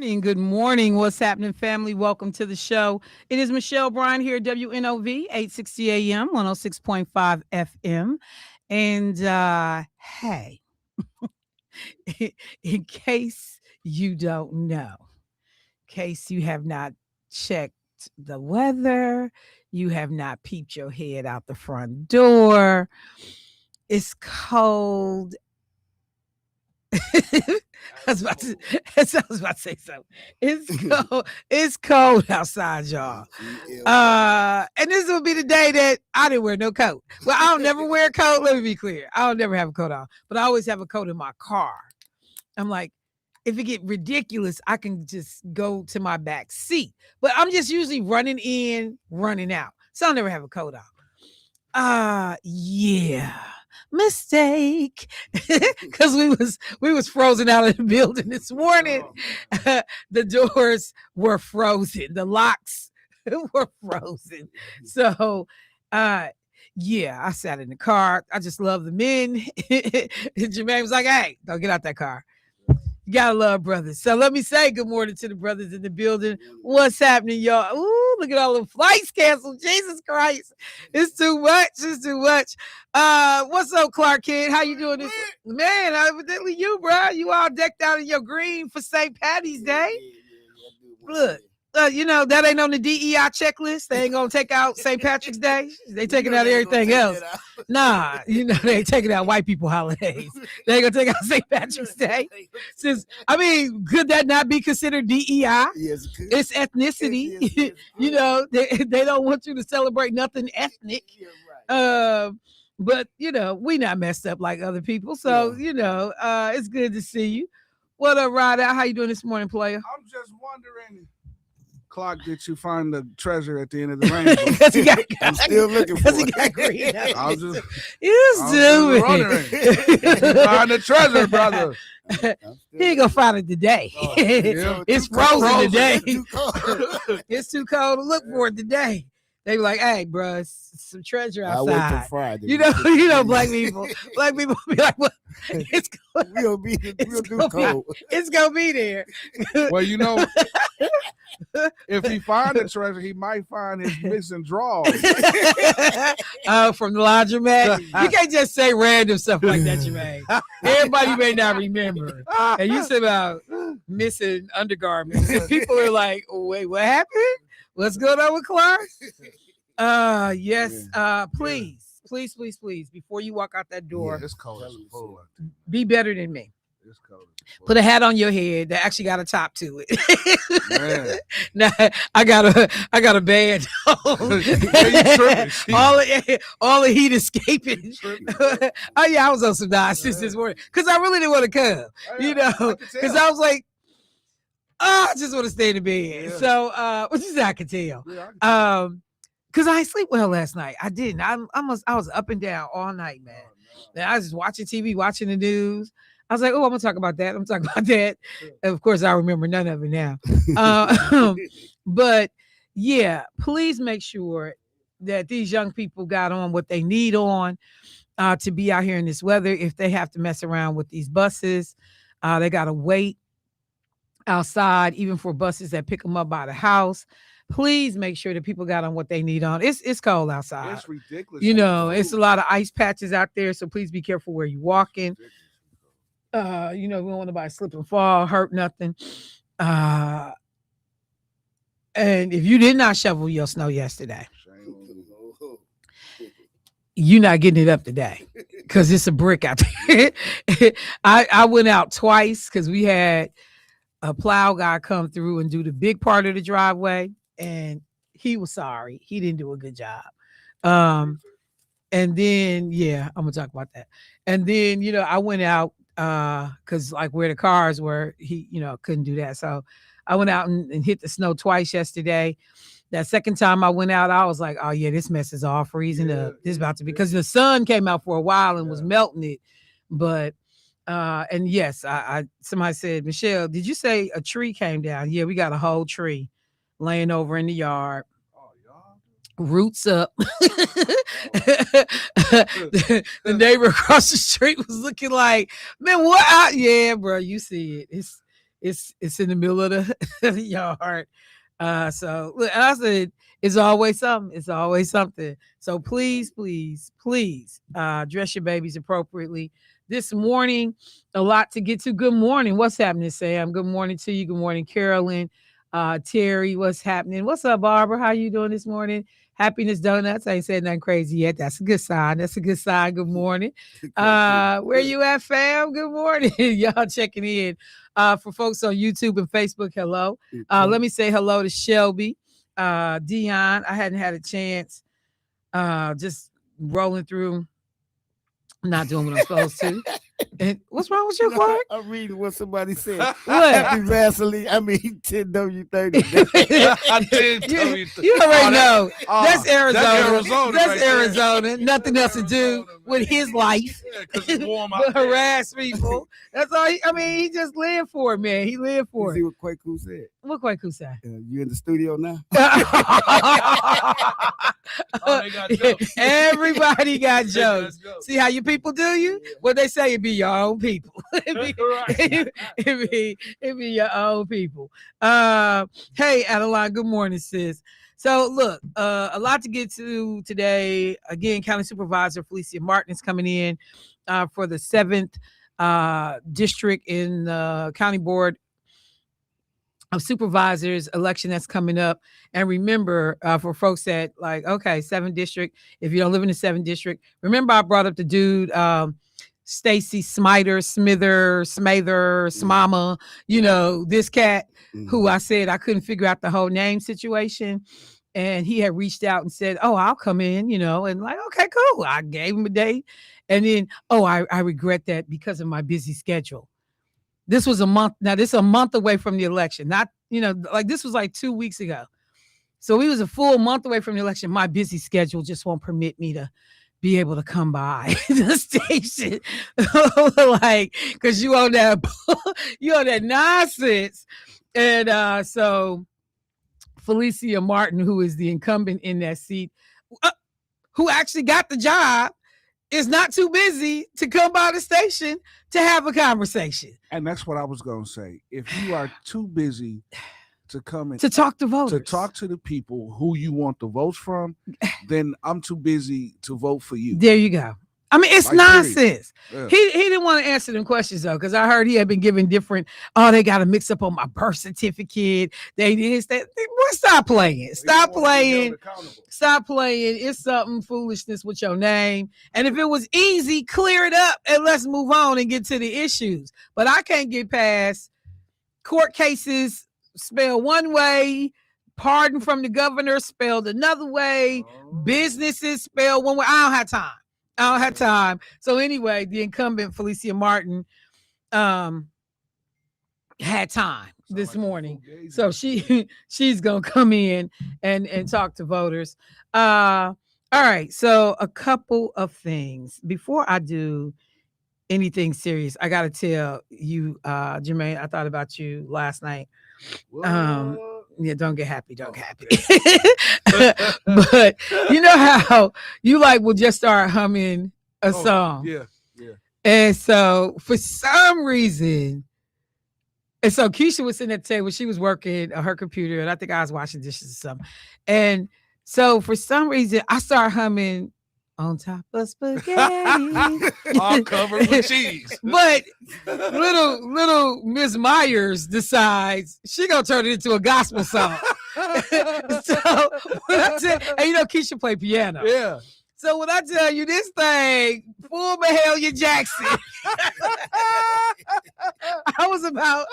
Morning. Good morning. What's happening, family? Welcome to the show. It is Michelle Bryant here, WNOV, 860 AM, 106.5 FM. And hey, in case you don't know, in case you have not checked the weather, you have not peeped your head out the front door, it's cold. I was about to, I was about to say something. It's cold. It's cold outside, y'all. And this will be the day that I didn't wear no coat. Well, I don't never wear a coat. Let me be clear. I don't never have a coat on, but I always have a coat in my car. I'm like, if it get ridiculous, I can just go to my back seat. But I'm just usually running in, running out. So I'll never have a coat on. Yeah, mistake. Because we was frozen out of the building this morning. The doors were frozen, the locks were frozen. So yeah, I sat in the car. I just love the men. Jermaine was like, hey, don't get out that car. You gotta love brothers. So let me say good morning to the brothers in the building. What's happening, y'all? Ooh, look at all the flights canceled. Jesus Christ. It's too much. It's too much. What's up, Clark Kid? How you doing this? Man, evidently you, bro. You all decked out in your green for St. Patty's Day. Look. That ain't on the DEI checklist. They ain't gonna take out St. Patrick's Day. They taking out everything else. Nah, they ain't taking out white people holidays. They ain't gonna take out St. Patrick's Day. Could that not be considered DEI? Yes, it's ethnicity. They don't want you to celebrate nothing ethnic. But we not messed up like other people. So it's good to see you. What up, Ryder? How you doing this morning, player? I'm just wondering. Clark, did you find the treasure at the end of the rainbow? I'm still looking for it. He got green. I was just wondering. Find the treasure, brother. He ain't gonna find it today. Oh, yeah. It's frozen today. It's too cold. To look for it today. They be like, "Hey, bro, some treasure outside." I wait till Friday. Black people be like, "Well, it's we'll do cold. It's gonna be there." Well, if he find the treasure, he might find his missing drawers. From the laundromat. You can't just say random stuff like that, Jermaine. Everybody may not remember. And you said about missing undergarments. So people are like, oh, "Wait, what happened? What's going on with Clark?" Yes. Please, before you walk out that door, it's cold. be better than me. It's cold. Put a hat on your head that actually got a top to it. Now I got a band on. all the heat escaping. Oh yeah, I was on some nonsense this morning because I really didn't want to come. Because I was like, I just want to stay in the bed. Yeah. So which is I can tell. Because I didn't sleep well last night. I didn't. I was up and down all night, man. And I was just watching TV, watching the news. I was like, oh, I'm gonna talk about that. I'm talking about that. And of course, I remember none of it now. But yeah, please make sure that these young people got on what they need on to be out here in this weather. If they have to mess around with these buses, they gotta wait outside, even for buses that pick them up by the house. Please make sure that people got on what they need on. It's cold outside. It's ridiculous. It's a lot of ice patches out there, so please be careful where you're walking. We don't want nobody to slip and fall, hurt nothing. And if you did not shovel your snow yesterday, you're not getting it up today because it's a brick out there. I went out twice because we had a plow guy come through and do the big part of the driveway, and he was sorry. He didn't do a good job. And then, I'm gonna talk about that. And then, I went out because like where the cars were, he, couldn't do that. So I went out and hit the snow twice yesterday. That second time I went out, I was like, oh yeah, this mess is all freezing up. This is about to be, because the sun came out for a while and was melting it. But and yes, I somebody said, Michelle, did you say a tree came down? Yeah, we got a whole tree laying over in the yard. Roots up. The neighbor across the street was looking like, man, what? Yeah, bro, you see it. It's in the middle of the yard. So look, and I said it's always something. It's always something. So please, please, please, dress your babies appropriately. This morning, a lot to get to. Good morning. What's happening, Sam? Good morning to you. Good morning, Carolyn. Terry, what's happening? What's up, Barbara? How you doing this morning? Happiness Donuts. I ain't said nothing crazy yet. That's a good sign. That's a good sign. Good morning. Where you at, fam? Good morning. Y'all checking in. For folks on YouTube and Facebook, hello. Let me say hello to Shelby, Dion. I hadn't had a chance. Just rolling through, not doing what I'm supposed to. And what's wrong with you, Clark? I'm reading what somebody said. What? Happy Vaseline. I mean 10W30. I did tell you. You already know. That's Arizona. Arizona. That's right there. Arizona. Nothing else to do with his life. Yeah, 'cause it's warm But out there. harass people. That's all. He just lived for it, man. He lived for You it. see what Kwaku said? What Kwaku say? You in the studio now? Oh, they got jokes. Everybody got They got jokes. jokes. See how you people do you? What they say, it be your own people. it be your own people. Hey, Adeline, good morning, sis. So look, a lot to get to today. Again, County Supervisor Felicia Martin is coming in for the 7th district in the County Board of Supervisors election that's coming up. And remember, for folks that like, okay, 7th district, if you don't live in the 7th district, remember I brought up the dude, Stacy Smither, Smama, this cat who I said I couldn't figure out the whole name situation. And he had reached out and said, oh, I'll come in, and like, okay, cool. I gave him a date. And then, I regret that because of my busy schedule. This was a month. Now, this is a month away from the election. Not, like this was like 2 weeks ago. So we was a full month away from the election. My busy schedule just won't permit me to be able to come by the station. Like, because you own that nonsense. And so Felicia Martin, who is the incumbent in that seat, who actually got the job, is not too busy to come by the station to have a conversation. And that's what I was going to say. If you are too busy to come in to talk to voters, to talk to the people who you want the votes from, then I'm too busy to vote for you. There you go. I mean, it's Like, nonsense. Yeah. He didn't want to answer them questions though, because I heard he had been given different. Oh, they got to mix up on my birth certificate. They this that. Boy, stop playing. Stop playing. Stop playing. It's something foolishness with your name. And if it was easy, clear it up and let's move on and get to the issues. But I can't get past court cases spelled one way, pardon from the governor spelled another way, businesses spelled one way. I don't have time. So anyway, the incumbent Felicia Martin had time this morning. So she's gonna come in and talk to voters. All right. So a couple of things before I do anything serious. I gotta tell you, Jermaine, I thought about you last night. Yeah, don't get happy. But you know how you will just start humming a song. Yeah. And so for some reason, and so Keisha was sitting at the table, she was working on her computer, and I think I was washing dishes or something. And so for some reason, I started humming On Top of Spaghetti. All covered with cheese. But little Miss Myers decides she gonna turn it into a gospel song. So when I tell, and Keisha play piano. Yeah. So when I tell you this thing, full Mahalia Jackson, I was about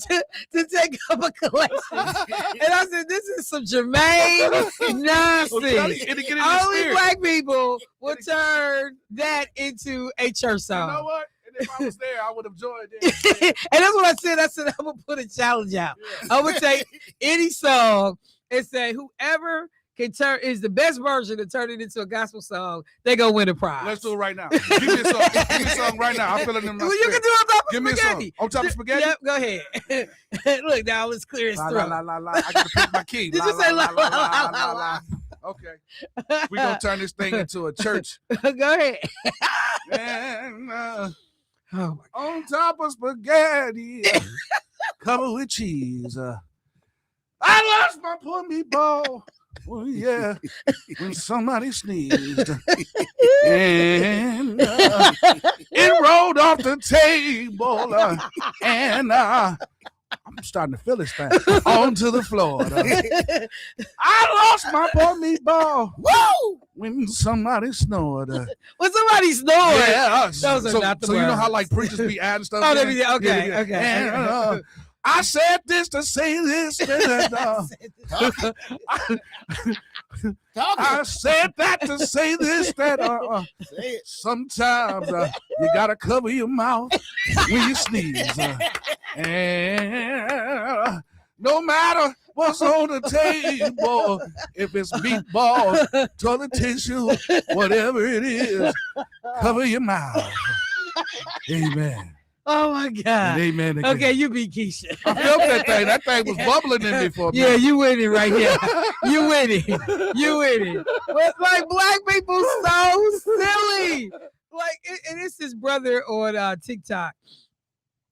to take up a collection. And I said, this is some Jermaine nonsense. Only black people will turn that into a church song. You know what? And if I was there, I would have joined it. And that's what I said. I said, I'm going to put a challenge out. I'm going to take any song and say, whoever is the best version to turn it into a gospel song, they gonna win a prize. Let's do it right now. Give me a song. Give me a song right now. I'm feeling them. Well, you can do it on top of Give spaghetti. Me a song. On top of spaghetti? Yep, go ahead. Look, now let's clear his throat. La, la, la, la. I gotta pick my key. Did you say la, la, la, la, la? Okay. We're gonna turn this thing into a church. Go ahead. And, Oh my on top of spaghetti, covered with cheese. I lost my poor meatball. Oh yeah, when somebody sneezed and it rolled off the table, and I'm starting to feel this thing onto the floor. I lost my poor meatball. Woo! When somebody snored. When somebody snored. Yeah, Those are not the so you know how words. like preachers be adding stuff. Oh, in? okay. And, I said this to say this. I said that to say this. Sometimes you gotta cover your mouth when you sneeze. And no matter what's on the table, if it's meatballs, toilet tissue, whatever it is, cover your mouth. Amen. Oh my God. And amen again. Okay, you beat Keisha. I felt that thing. That thing was bubbling in me for a Yeah, minute. you winning right here. You winning. You winning. But like black people so silly. Like, and it's his brother on TikTok.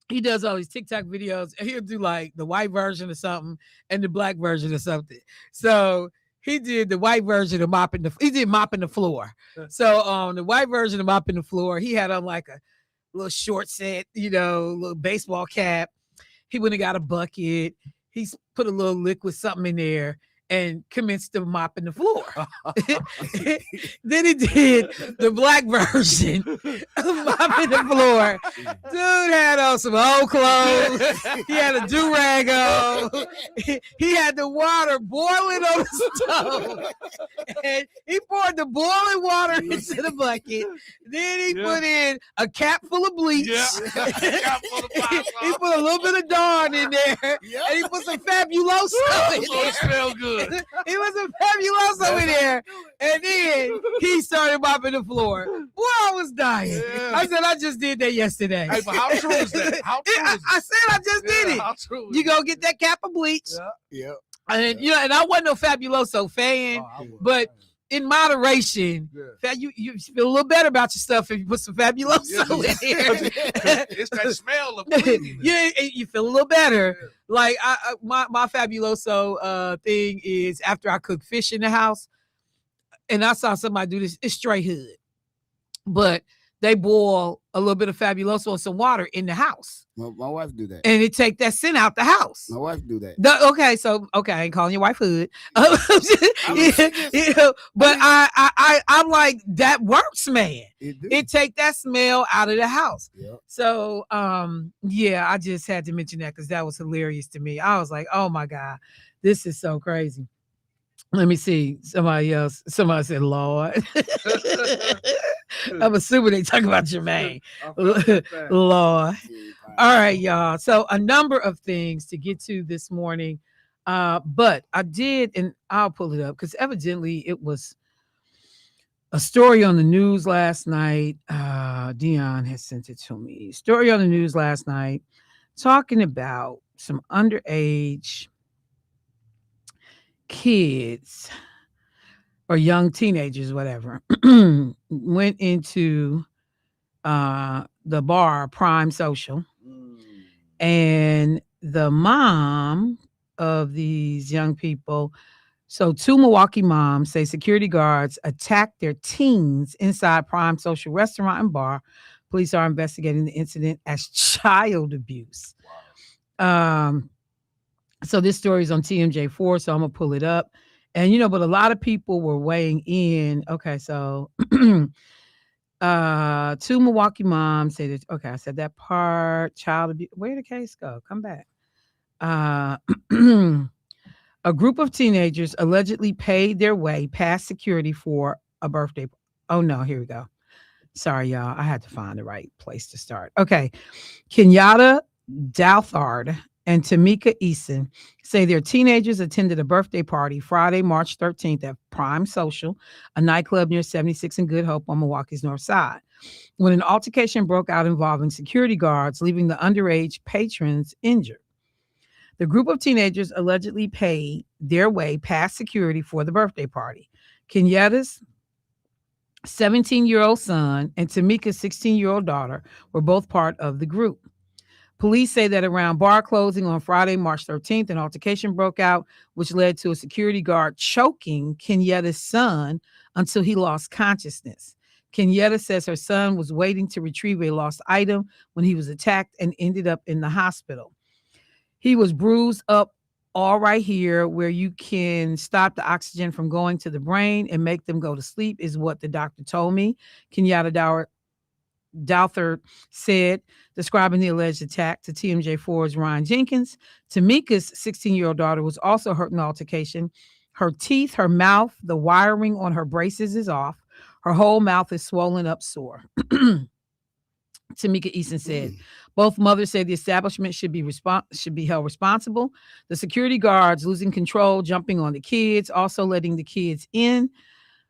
He does all these TikTok videos, and he'll do like the white version of something and the black version of something. So he did the white version of mopping the floor. So the white version of mopping the floor, he had on like a little short set, little baseball cap. He went and got a bucket. He's put a little liquid something in there and commenced to mopping the floor. Then he did the black version of mopping the floor. Dude had on some old clothes. He had a do-rag on. He had the water boiling on the stove. And he poured the boiling water into the bucket. Then he put in a cap full of bleach. He put a little bit of Dawn in there. And he put some Fabuloso in there. Smell good. He was a Fabuloso in there. And then he started mopping the floor. Boy, I was dying. Yeah. I said, I just did that yesterday. Hey, but how true is that? How true is I said, I just did it. How true is You go get that cap of bleach. Yeah. And, and I wasn't no Fabuloso fan, but in moderation, you feel a little better about your stuff if you put some Fabuloso in here. It's that smell of cleaning. Yeah, you feel a little better. Yeah. Like my Fabuloso thing is after I cook fish in the house, and I saw somebody do this. It's straight hood, but they boil a little bit of Fabuloso and some water in the house. My wife do that, and it take that scent out the house. My wife do that. I ain't calling your wife hood. But I'm like, that works, man. It take that smell out of the house. Yep. So I just had to mention that because that was hilarious to me. I was like, oh my God, this is so crazy. Let me see. Somebody said, Lord. I'm assuming they talk about Jermaine. Lord. All right, y'all. So a number of things to get to this morning. But I did, and I'll pull it up because evidently it was a story on the news last night. Dion has sent it to me. Story on the news last night talking about some underage kids or young teenagers, whatever, went into the bar Prime Social, and the mom of these young people. So 2 Milwaukee moms say security guards attacked their teens inside Prime Social restaurant and bar. Police are investigating the incident as child abuse. Wow. So this story is on TMJ4, so I'm going to pull it up. And, but a lot of people were weighing in. Okay, so 2 Milwaukee moms say that, okay, I said that part, child abuse. Where did the case go? Come back. A group of teenagers allegedly paid their way past security for a birthday. Oh, no, here we go. Sorry, y'all. I had to find the right place to start. Okay. Kenyatta Douthard and Tamika Eason say their teenagers attended a birthday party Friday, March 13th at Prime Social, a nightclub near 76 and Good Hope on Milwaukee's north side, when an altercation broke out involving security guards, leaving the underage patrons injured. The group of teenagers allegedly paid their way past security for the birthday party. Kenyatta's 17-year-old son, and Tamika's 16-year-old daughter were both part of the group. Police say that around bar closing on Friday, March 13th, an altercation broke out, which led to a security guard choking Kenyeta's son until he lost consciousness. Kenyetta says her son was waiting to retrieve a lost item when he was attacked and ended up in the hospital. He was bruised up all right here, where you can stop the oxygen from going to the brain and make them go to sleep, is what the doctor told me. Kenyatta Douther said, describing the alleged attack to TMJ4's Ryan Jenkins. Tamika's 16-year-old daughter was also hurt in the altercation. Her teeth, her mouth, the wiring on her braces is off. Her whole mouth is swollen up sore. Tamika Easton said. Both mothers say the establishment should be held responsible. The security guards losing control, jumping on the kids, also letting the kids in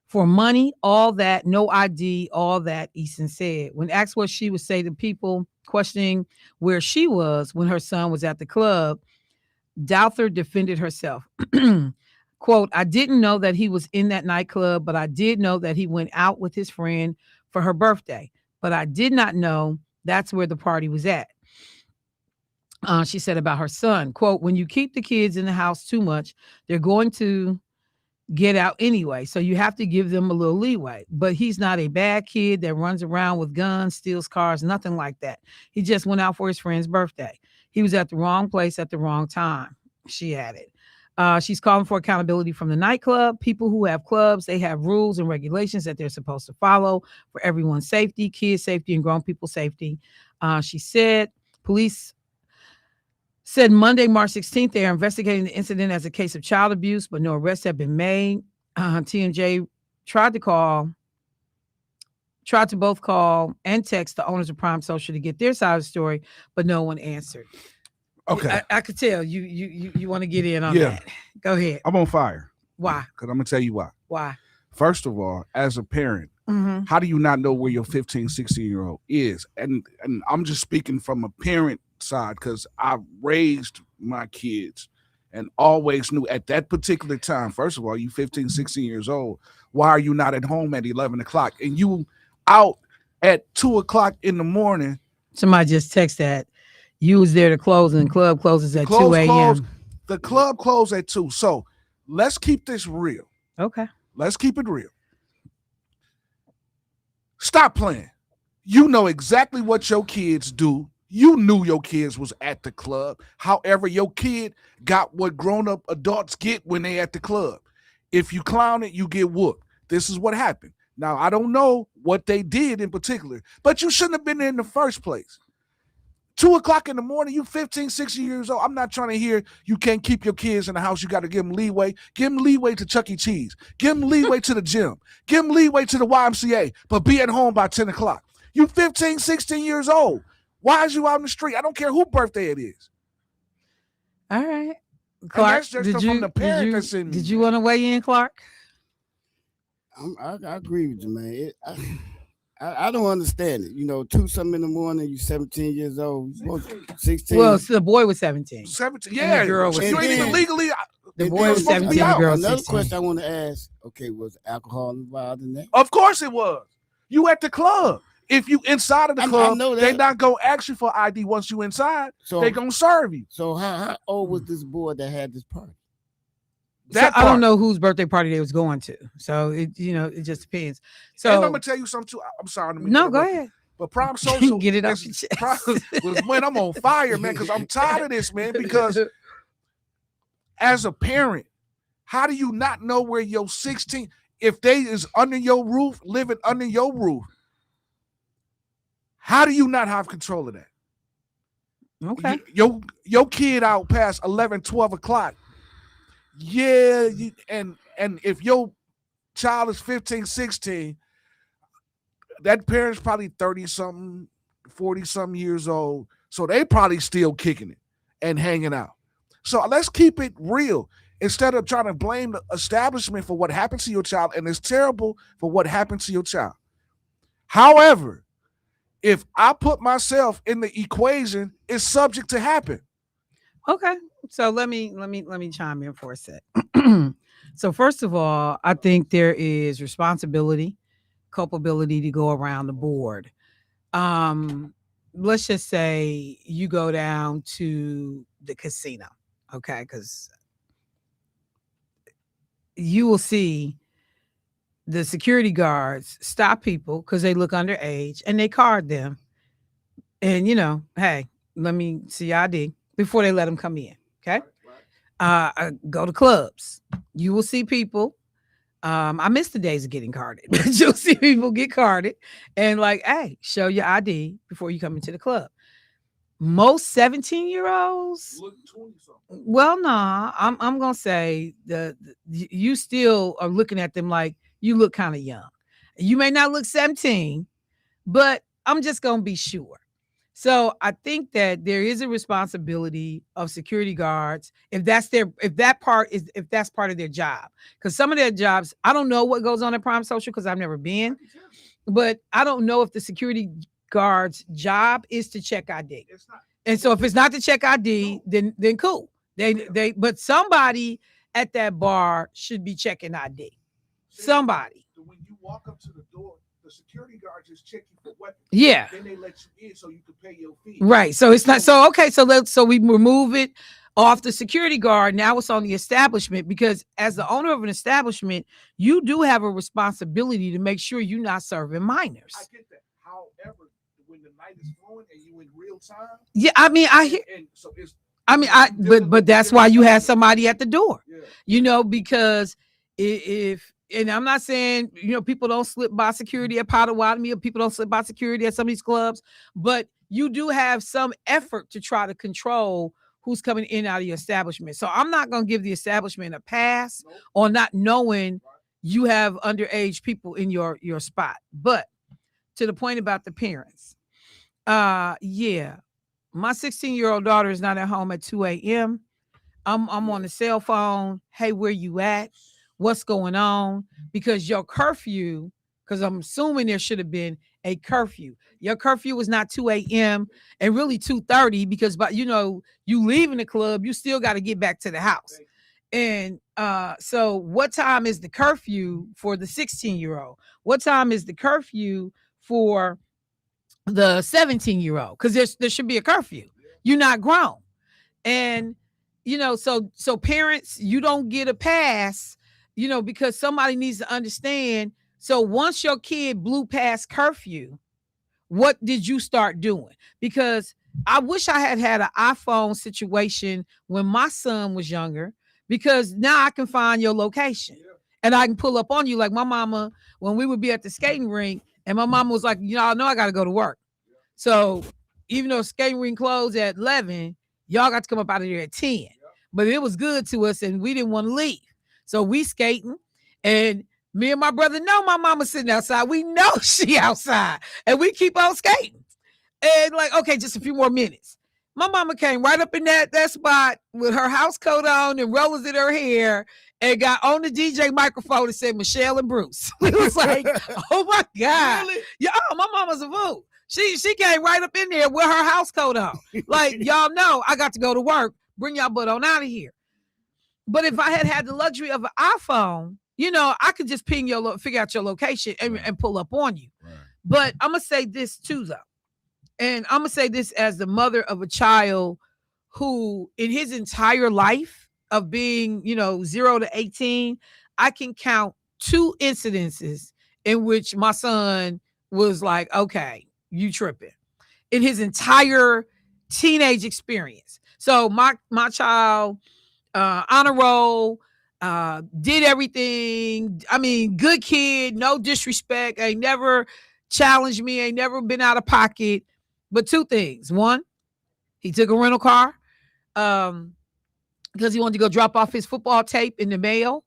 for money, all that, no ID, all that, Easton said. When asked what she would say to people questioning where she was when her son was at the club, Douther defended herself. Quote, I didn't know that he was in that nightclub, but I did know that he went out with his friend for her birthday. But I did not know that's where the party was at. She said about her son, quote, when you keep the kids in the house too much, they're going to get out anyway. So you have to give them a little leeway. But he's not a bad kid that runs around with guns, steals cars, nothing like that. He just went out for his friend's birthday. He was at the wrong place at the wrong time, she added. She's calling for accountability from the nightclub. People who have clubs, they have rules and regulations that they're supposed to follow for everyone's safety, kids' safety, and grown people's safety. She said police said Monday, March 16th, they are investigating the incident as a case of child abuse, but no arrests have been made. TMJ tried to both call and text the owners of Prime Social to get their side of the story, but no one answered. Okay. I could tell you want to get in on that. Go ahead. I'm on fire. Why? Because I'm going to tell you why. Why? First of all, as a parent, how do you not know where your 15, 16-year-old is? And I'm just speaking from a parent side because I raised my kids and always knew at that particular time, first of all, you 15, 16 years old, why are you not at home at 11 o'clock? And you out at 2 o'clock in the morning. Somebody just text that. You was there to close and the club closes at 2 a.m. The club closed at 2. So let's keep this real. Okay. Let's keep it real. Stop playing. You know exactly what your kids do. You knew your kids was at the club. However, your kid got what grown-up adults get when they at the club. If you clown it, you get whooped. This is what happened. Now, I don't know what they did in particular, but you shouldn't have been there in the first place. 2 o'clock in the morning, you 15, 16 years old. I'm not trying to hear you can't keep your kids in the house. You got to give them leeway. Give them leeway to Chuck E. Cheese. Give them leeway to the gym. Give them leeway to the YMCA, but be at home by 10 o'clock. You 15, 16 years old. Why is you out in the street? I don't care whose birthday it is. All right. Clark, did you want to weigh in, Clark? I agree with you, man. I don't understand it. You know, 2-something in the morning, you 17 years old, 16. Well, so the boy was 17. 17, yeah. The girl was, you ain't even legally. The boy was 17, the girl was 16. Another question I want to ask, okay, was alcohol involved in that? Of course it was. You at the club. If you inside of the club, they not going to ask you for ID once you inside. So they going to serve you. So how old was this boy that had this party? I don't know whose birthday party they was going to. So it just depends. So and I'm gonna tell you something too. I'm sorry. No, go ahead. But Prime Social get it off your chest. When I'm on fire, man, because I'm tired of this, man. Because as a parent, how do you not know where your 16, if they is under your roof, living under your roof, how do you not have control of that? Okay. Your kid out past 11, 12 o'clock. Yeah, and if your child is 15, 16, that parent's probably 30-something, 40-something years old. So they probably still kicking it and hanging out. So let's keep it real. Instead of trying to blame the establishment for what happened to your child, and it's terrible for what happened to your child. However, if I put myself in the equation, it's subject to happen. Okay. So let me chime in for a sec. So first of all, I think there is responsibility culpability to go around the board. Um, let's just say you go down to the casino, okay? Because you will see the security guards stop people because they look underage and they card them. And hey, let me see your ID before they let them come in. Okay. Go to clubs. You will see people. I miss the days of getting carded, but you'll see people get carded and like, hey, show your ID before you come into the club. Most 17-year-olds, Look 20-something. well, nah, I'm gonna say you still are looking at them like you look kind of young. You may not look 17, but I'm just gonna be sure. So I think that there is a responsibility of security guards if that's part of their job. Because some of their jobs, I don't know what goes on at Prime Social because I've never been, but I don't know if the security guard's job is to check ID. It's not. And so if it's not to check ID, then cool. But somebody at that bar should be checking ID. Somebody. When you walk up to the door, the security guard just check you for weapons. Yeah. Then they let you in so you can pay your fee. Right. So it's not so okay. So we remove it off the security guard. Now it's on the establishment because as the owner of an establishment, you do have a responsibility to make sure you're not serving minors. I get that. However, when the night is flowing and you in real time. Yeah, I mean, I hear. And so it's. But that's why you have somebody at the door. Yeah. Because if and I'm not saying people don't slip by security at Potawatomi or people don't slip by security at some of these clubs, but you do have some effort to try to control who's coming in and out of your establishment. So I'm not going to give the establishment a pass on not knowing you have underage people in your spot. But to the point about the parents, yeah, my 16-year-old daughter is not at home at 2 a.m. I'm on the cell phone. Hey, where you at? What's going on? Because your curfew, because I'm assuming there should have been a curfew. Your curfew was not 2 a.m. and really 2:30 because, you leaving the club, you still got to get back to the house. And so what time is the curfew for the 16-year-old? What time is the curfew for the 17-year-old? Because there should be a curfew. You're not grown. And, so parents, you don't get a pass, because somebody needs to understand. So once your kid blew past curfew, what did you start doing? Because I wish I had an iPhone situation when my son was younger, because now I can find your location and I can pull up on you. Like my mama, when we would be at the skating rink and my mama was like, I know I got to go to work. So even though skating rink closed at 11, y'all got to come up out of there at 10. But it was good to us and we didn't want to leave. So we skating and me and my brother know my mama sitting outside. We know she outside and we keep on skating. And like, okay, just a few more minutes. My mama came right up in that spot with her house coat on and rollers in her hair and got on the DJ microphone and said, Michelle and Bruce. We was like, oh my God. Really? Yeah, my mama's a fool. She came right up in there with her house coat on. Like, y'all know I got to go to work. Bring y'all butt on out of here. But if I had the luxury of an iPhone, I could just figure out your location and pull up on you. Right. But I'm going to say this too, though. And I'm going to say this as the mother of a child who in his entire life of being, 0 to 18, I can count 2 incidences in which my son was like, okay, you tripping in his entire teenage experience. So my child, honor roll, did everything. I mean, good kid, no disrespect. Ain't never challenged me. Ain't never been out of pocket. But 2 things. One, he took a rental car because he wanted to go drop off his football tape in the mail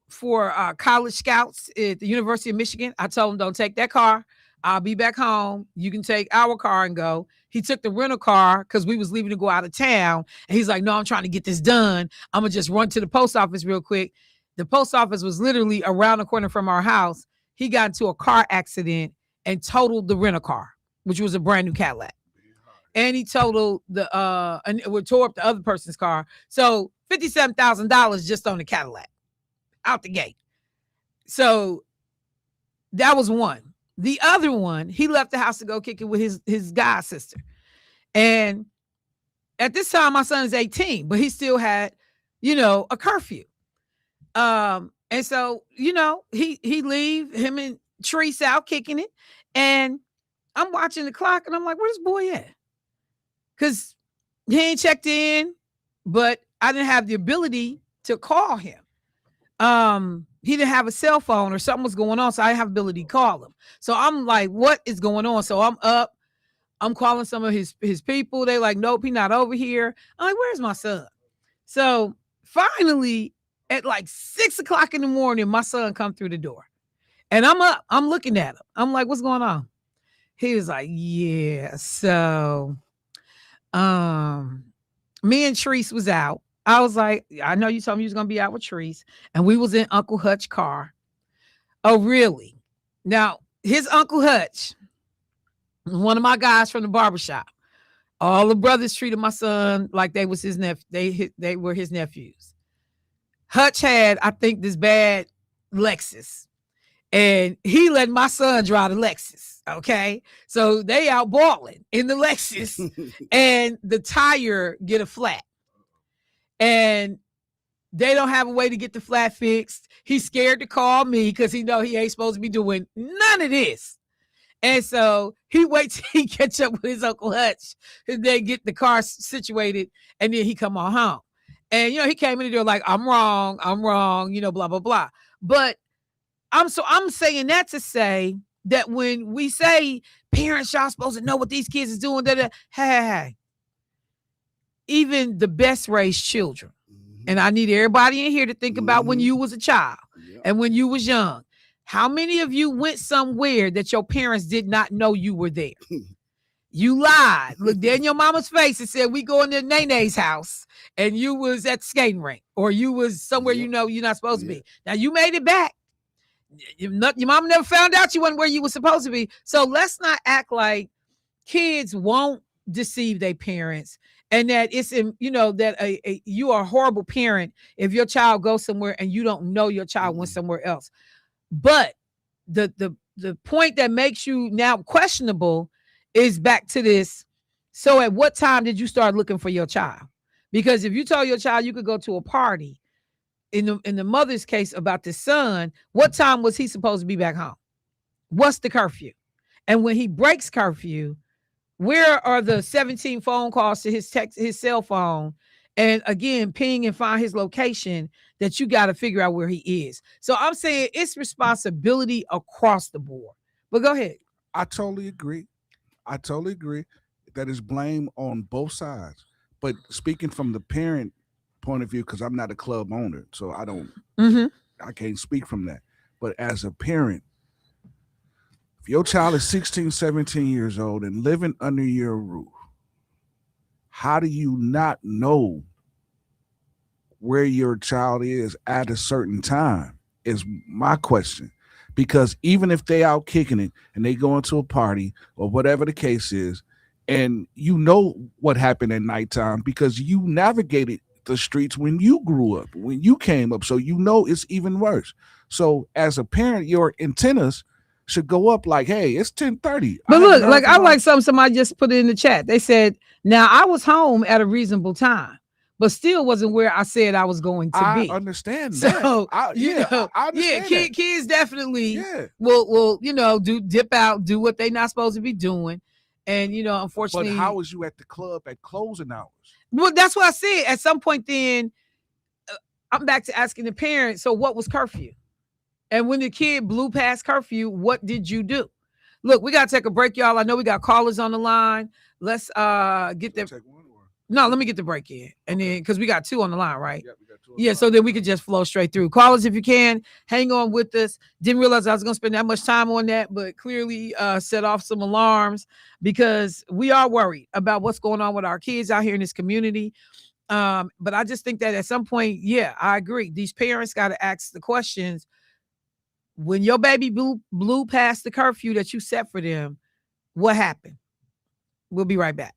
for college scouts at the University of Michigan. I told him, don't take that car. I'll be back home. You can take our car and go. He took the rental car because we was leaving to go out of town. And he's like, no, I'm trying to get this done. I'm going to just run to the post office real quick. The post office was literally around the corner from our house. He got into a car accident and totaled the rental car, which was a brand new Cadillac. And he totaled and we tore up the other person's car. So $57,000 just on the Cadillac out the gate. So That was one. The other one, he left the house to go kick it with his god sister. And at this time, my son is 18, but he still had, a curfew. And so, he leave him and Treese out kicking it. And I'm watching the clock and I'm like, where's this boy at? Because he ain't checked in, but I didn't have the ability to call him. He didn't have a cell phone or something was going on, so I didn't have ability to call him. So I'm like, what is going on? So I'm up. I'm calling some of his people. They like, nope, he not over here. I'm like, where's my son? So finally, at like 6:00 in the morning, my son come through the door. And I'm up. I'm looking at him. I'm like, what's going on? He was like, yeah. So me and Treese was out. I was like, I know you told me you was gonna be out with Treese, and we was in Uncle Hutch's car. Oh, really? Now, his Uncle Hutch, one of my guys from the barbershop. All the brothers treated my son like they was his nephew. They were his nephews. Hutch had, I think, this bad Lexus, and he let my son drive the Lexus. Okay, so they out balling in the Lexus, and the tire get a flat, and they don't have a way to get the flat fixed. He's scared to call me because he know he ain't supposed to be doing none of this. And so he waits till he catch up with his Uncle Hutch and then get the car situated, and then he come on home. And he came in the door like, I'm wrong, blah, blah, blah. But I'm saying that to say that when we say parents, y'all supposed to know what these kids is doing, hey, even the best raised children. And I need everybody in here to think about when you was a child and when you was young. How many of you went somewhere that your parents did not know you were there? You lied. Looked in your mama's face and said, we going to Nene's house, and you was at the skating rink, or you was somewhere you're not supposed to be. Now, you made it back. Your mama never found out you weren't where you were supposed to be. So let's not act like kids won't deceive their parents, and that it's that you are a horrible parent if your child goes somewhere and you don't know your child went somewhere else. But the point that makes you now questionable is back to this. So at what time did you start looking for your child? Because if you told your child you could go to a party, in the mother's case about the son, what time was he supposed to be back home? What's the curfew? And when he breaks curfew, where are the 17 phone calls to his cell phone? And again, ping and find his location, that you got to figure out where he is. So I'm saying it's responsibility across the board. But go ahead. I totally agree. That is blame on both sides. But speaking from the parent point of view, because I'm not a club owner, so I don't, I can't speak from that. But as a parent, if your child is 16, 17 years old and living under your roof, how do you not know where your child is at a certain time is my question. Because even if they out kicking it and they go into a party or whatever the case is, and you know what happened at nighttime because you navigated the streets when you grew up, when you came up, so you know it's even worse. So as a parent, your antennas should go up like, hey, it's 10:30. But look, like I like somebody just put it in the chat. They said, now I was home at a reasonable time, but still wasn't where I said I was going to be. I understand that. So I understand that. Kids definitely will dip out, do what they not supposed to be doing. And unfortunately. But how was you at the club at closing hours? Well, that's what I said. At some point then, I'm back to asking the parents, so what was curfew? And when the kid blew past curfew, what did you do? Look, we got to take a break, y'all. I know we got callers on the line. Let's get them. No, let me get the break in. And then, because we got two on the line, right? Yeah, we got two on the line. So then we could just flow straight through. Callers, if you can, hang on with us. Didn't realize I was going to spend that much time on that, but clearly set off some alarms because we are worried about what's going on with our kids out here in this community. But I just think that at some point, I agree. These parents got to ask the questions. When your baby blew past the curfew that you set for them, what happened? We'll be right back.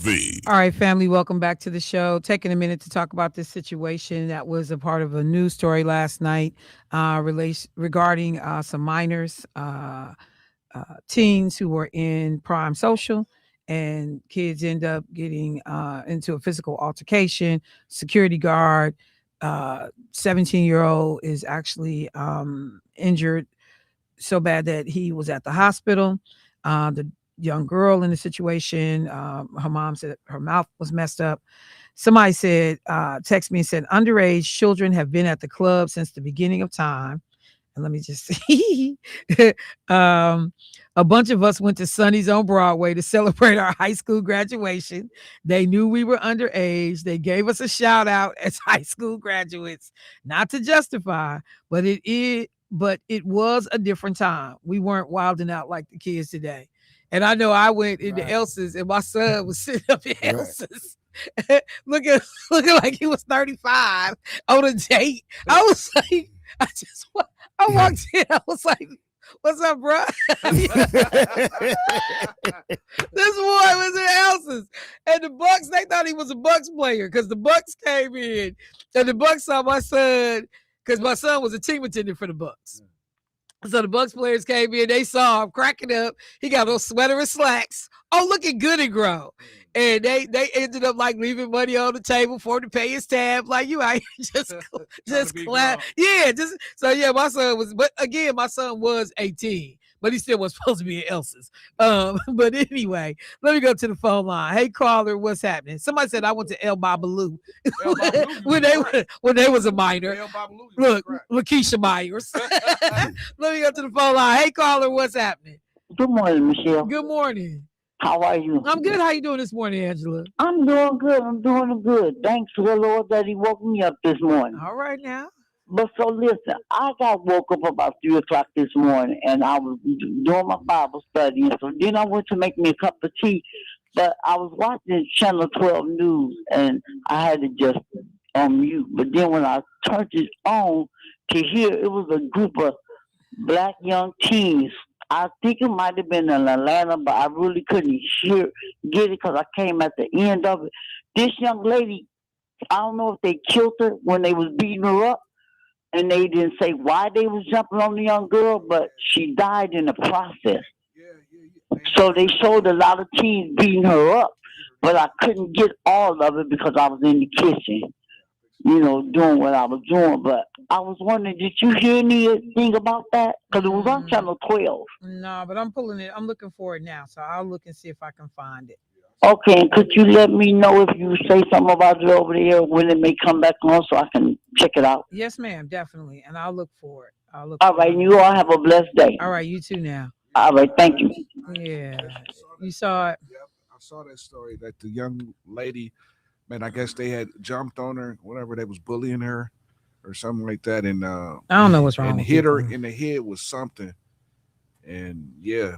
All right, family, welcome back to the show. Taking a minute to talk about this situation that was a part of a news story last night regarding some minors, teens who were in prime social, and kids end up getting into a physical altercation. Security guard, 17-year-old, is actually injured so bad that he was at the hospital. The young girl in the situation, her mom said her mouth was messed up. Somebody said, text me and said, underage children have been at the club since the beginning of time. And let me just see. um, a bunch of us went to Sonny's on Broadway to celebrate our high school graduation. They knew we were underage. They gave us a shout out as high school graduates, not to justify, but it was a different time. We weren't wilding out like the kids today. And I know I went into Right. Elsa's, and my son was sitting up in Right. Elsa's, looking like he was 35 on a date. I was like, I walked in. I was like, "What's up, bro?" This boy was in Elsa's, and the Bucks. They thought he was a Bucks player because the Bucks came in, and the Bucks saw my son because my son was a team attendant for the Bucks. So the Bucks players came in, they saw him cracking up. He got a sweater and slacks. Oh, looking good and grown. And they ended up like leaving money on the table for him to pay his tab. Like, you out here just clap. Yeah, just so yeah, my son was, but again, my son was 18, but he still was supposed to be in Elsa's. But anyway, let me go to the phone line. Hey caller, what's happening? Somebody said I went to El Babaloo when they was a minor. Look, Lakeisha Myers. Let me go to the phone line. Hey caller, what's happening? Good morning, Michelle. Good morning. How are you? I'm good. How you doing this morning, Angela? I'm doing good. I'm doing good. Thanks to the Lord that He woke me up this morning. All right now. But so listen, I got woke up about 3 o'clock this morning, and I was doing my Bible study, and so then I went to make me a cup of tea. But I was watching Channel 12 News, and I had to just on mute. But then when I turned it on to hear, it was a group of black young teens. I think it might have been in Atlanta, but I really couldn't get it because I came at the end of it. This young lady, I don't know if they killed her when they was beating her up, and they didn't say why they was jumping on the young girl, but she died in the process. So they showed a lot of teens beating her up, but I couldn't get all of it because I was in the kitchen, doing what I was doing. But I was wondering, did you hear anything about that? Because it was on Channel 12. No, but I'm pulling it. I'm looking for it now, so I'll look and see if I can find it. Okay, and could you let me know if you say something about it over there when it may come back on so I can check it out? Yes, ma'am, definitely, and I'll look for it. All right, and you all have a blessed day. All right, you too now. All right, thank you. Yeah, you saw it. Yep, I saw that story that the young lady, man, I guess they had jumped on her, whatever, they was bullying her or something like that, and I don't know what's wrong. and with hit her people. in the head with something, and yeah.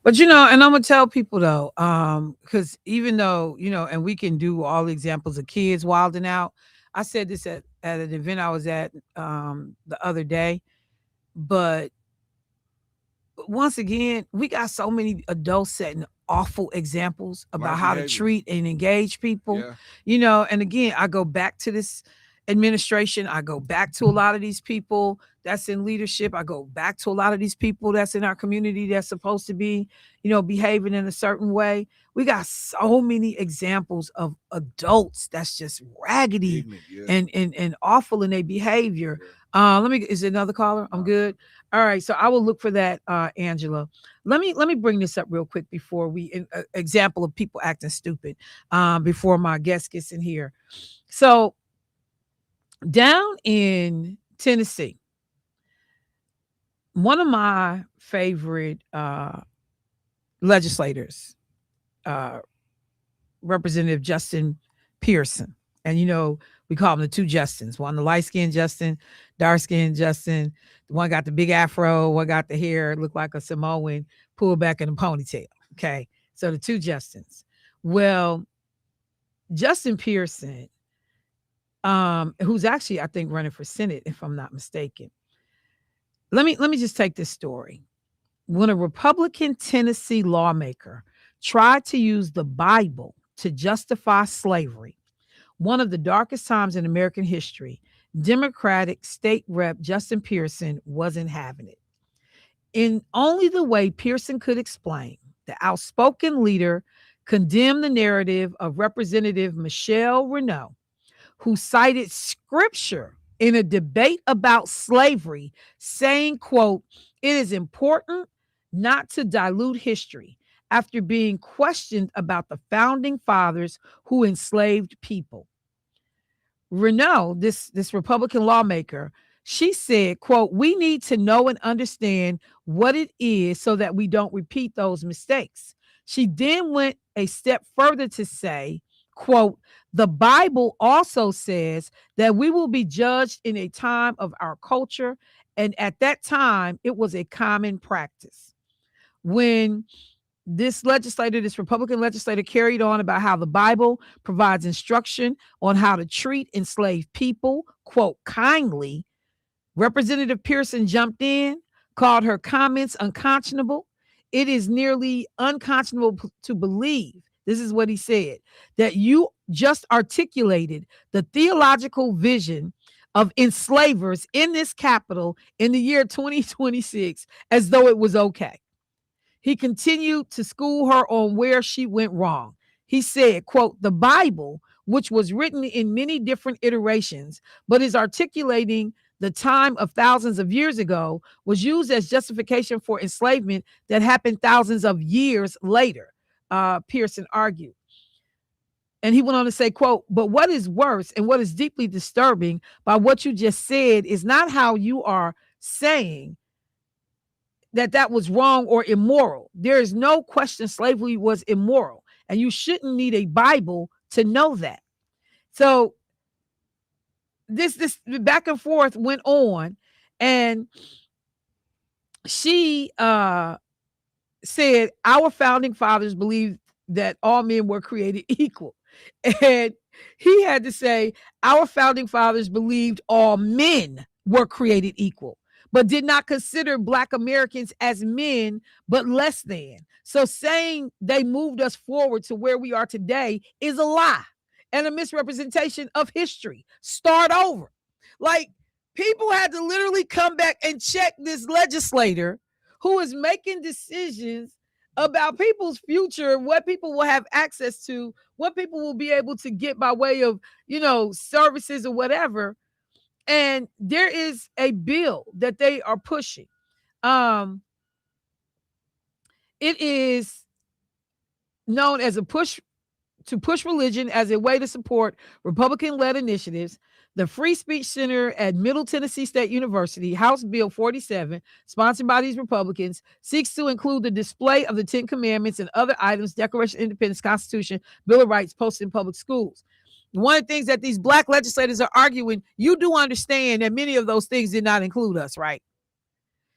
But and I'm gonna tell people though, because even though and we can do all the examples of kids wilding out. I said this at an event I was at the other day, but once again, we got so many adults setting awful examples about Bad how to behavior. treat and engage people. Yeah. And again, I go back to this administration. I go back to a lot of these people that's in leadership. I go back to a lot of these people that's in our community that's supposed to be, behaving in a certain way. We got so many examples of adults that's just raggedy Ignorant, yeah. and awful in their behavior. Is it another caller? I'm good. All right, so I will look for that, Angela. Let me bring this up real quick before example of people acting stupid, before my guest gets in here. So down in Tennessee, one of my favorite legislators, Representative Justin Pearson, and we call him the two Justins. One the light-skinned Justin, dark-skinned Justin. The one got the big afro, one got the hair, looked like a Samoan, pulled back in a ponytail. Okay, so the two Justins. Well, Justin Pearson, who's actually I think running for Senate, if I'm not mistaken. Let me just take this story. When a Republican Tennessee lawmaker tried to use the Bible to justify slavery, one of the darkest times in American history, Democratic State Rep Justin Pearson wasn't having it. In only the way Pearson could explain, the outspoken leader condemned the narrative of Representative Michelle Renault, who cited scripture in a debate about slavery, saying, quote, "It is important not to dilute history," after being questioned about the founding fathers who enslaved people. Renault, this Republican lawmaker, she said, quote, "We need to know and understand what it is so that we don't repeat those mistakes." She then went a step further to say, quote, "The Bible also says that we will be judged in a time of our culture, and at that time it was a common practice." When this Republican legislator carried on about how the Bible provides instruction on how to treat enslaved people, quote, kindly, Representative Pearson jumped in, called her comments unconscionable. "It is nearly unconscionable to believe," this is what he said, "that you just articulated the theological vision of enslavers in this Capitol in the year 2026 as though it was okay." He continued to school her on where she went wrong. He said, quote, "The Bible, which was written in many different iterations, but is articulating the time of thousands of years ago, was used as justification for enslavement that happened thousands of years later," Pearson argued. And he went on to say, quote, "But what is worse and what is deeply disturbing by what you just said is not how you are saying that was wrong or immoral. There is no question slavery was immoral, and you shouldn't need a Bible to know that." So this back and forth went on, and she said our founding fathers believed that all men were created equal, and he had to say our founding fathers believed all men were created equal, but did not consider Black Americans as men, but less than. So saying they moved us forward to where we are today is a lie and a misrepresentation of history. Start over. Like, people had to literally come back and check this legislator who is making decisions about people's future, what people will have access to, what people will be able to get by way of, services or whatever. And there is a bill that they are pushing. It is known as push religion as a way to support Republican-led initiatives. The Free Speech Center at Middle Tennessee State University, House Bill 47, sponsored by these Republicans, seeks to include the display of the Ten Commandments and other items, Declaration of Independence, Constitution, Bill of Rights, posted in public schools. One of the things that these Black legislators are arguing, you do understand that many of those things did not include us, right?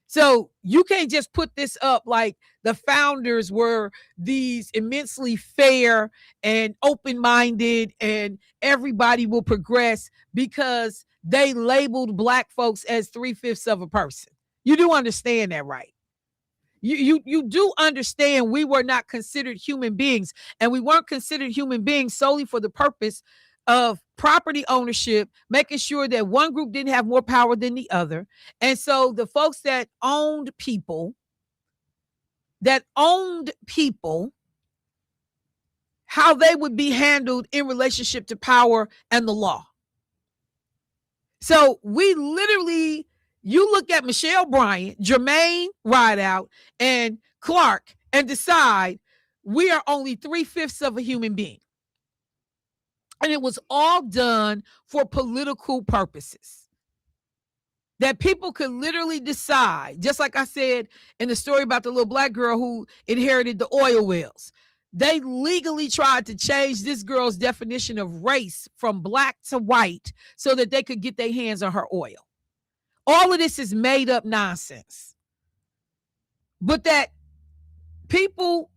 So you can't just put this up like the founders were these immensely fair and open-minded and everybody will progress because they labeled Black folks as 3/5 of a person. You do understand that, right? You do understand we were not considered human beings, and we weren't considered human beings solely for the purpose of property ownership, making sure that one group didn't have more power than the other. And so the folks that owned people, how they would be handled in relationship to power and the law. So we literally, you look at Michelle Bryant, Jermaine Rideout, and Clark and decide we are only 3/5 of a human being. And it was all done for political purposes. That people could literally decide, just like I said in the story about the little Black girl who inherited the oil wells. They legally tried to change this girl's definition of race from Black to white so that they could get their hands on her oil. All of this is made up nonsense. But that people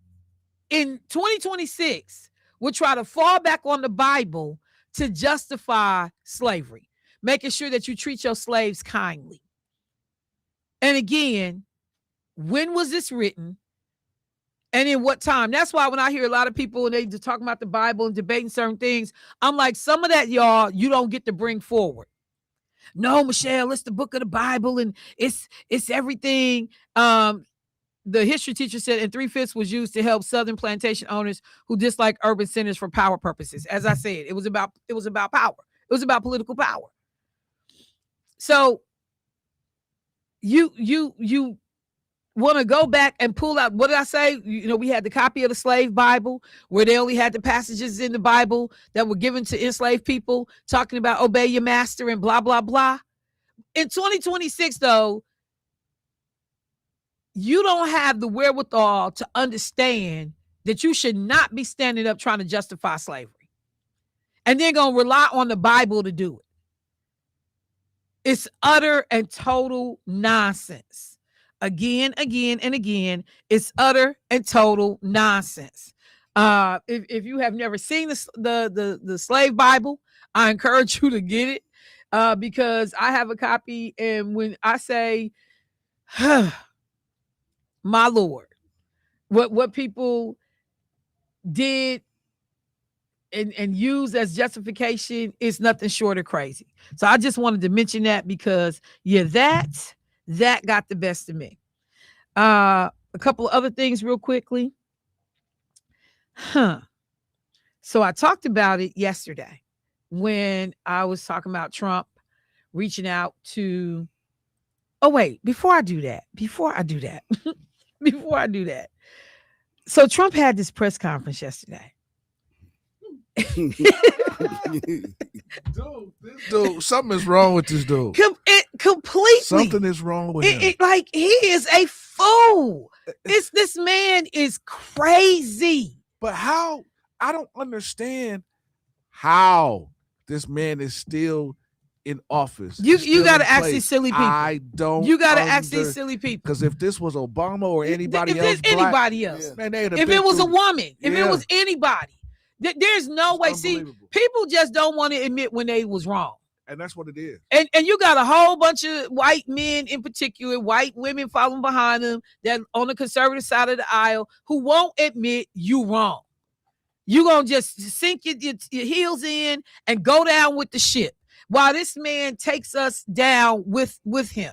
in 2026 would try to fall back on the Bible to justify slavery, making sure that you treat your slaves kindly. And again, when was this written? and in what time. That's why when I hear a lot of people and they just talking about the Bible and debating certain things, I'm like, some of that, y'all, you don't get to bring forward. No, Michelle, it's the book of the Bible and it's everything. The history teacher said, and 3/5 was used to help Southern plantation owners who dislike urban centers for power purposes. As I said, it was about power. It was about political power. So you want to go back and pull out, what did I say? We had the copy of the slave Bible where they only had the passages in the Bible that were given to enslaved people talking about obey your master and blah, blah, blah. In 2026, though, you don't have the wherewithal to understand that you should not be standing up trying to justify slavery. And then going to rely on the Bible to do it. It's utter and total nonsense. Again, and again, it's utter and total nonsense. If you have never seen the slave Bible, I encourage you to get it because I have a copy. And when I say, my Lord, what people did and use as justification is nothing short of crazy. So I just wanted to mention that because that got the best of me. A couple of other things real quickly. So I talked about it yesterday when I was talking about Trump reaching out to, before I do that. So Trump had this press conference yesterday. Dude, something is wrong with this dude. Completely. Something is wrong with him. Like, he is a fool. This man is crazy. But how? I don't understand how this man is still in office. You got to ask these silly people. I don't. You got to ask these silly people. Because if this was Obama or anybody else, man, if it was a woman, if it was anybody, there's no way. See, people just don't want to admit when they was wrong. And that's what it is. And you got a whole bunch of white men, in particular, white women following behind them that on the conservative side of the aisle who won't admit you wrong. You gonna just sink your heels in and go down with the ship while this man takes us down with him.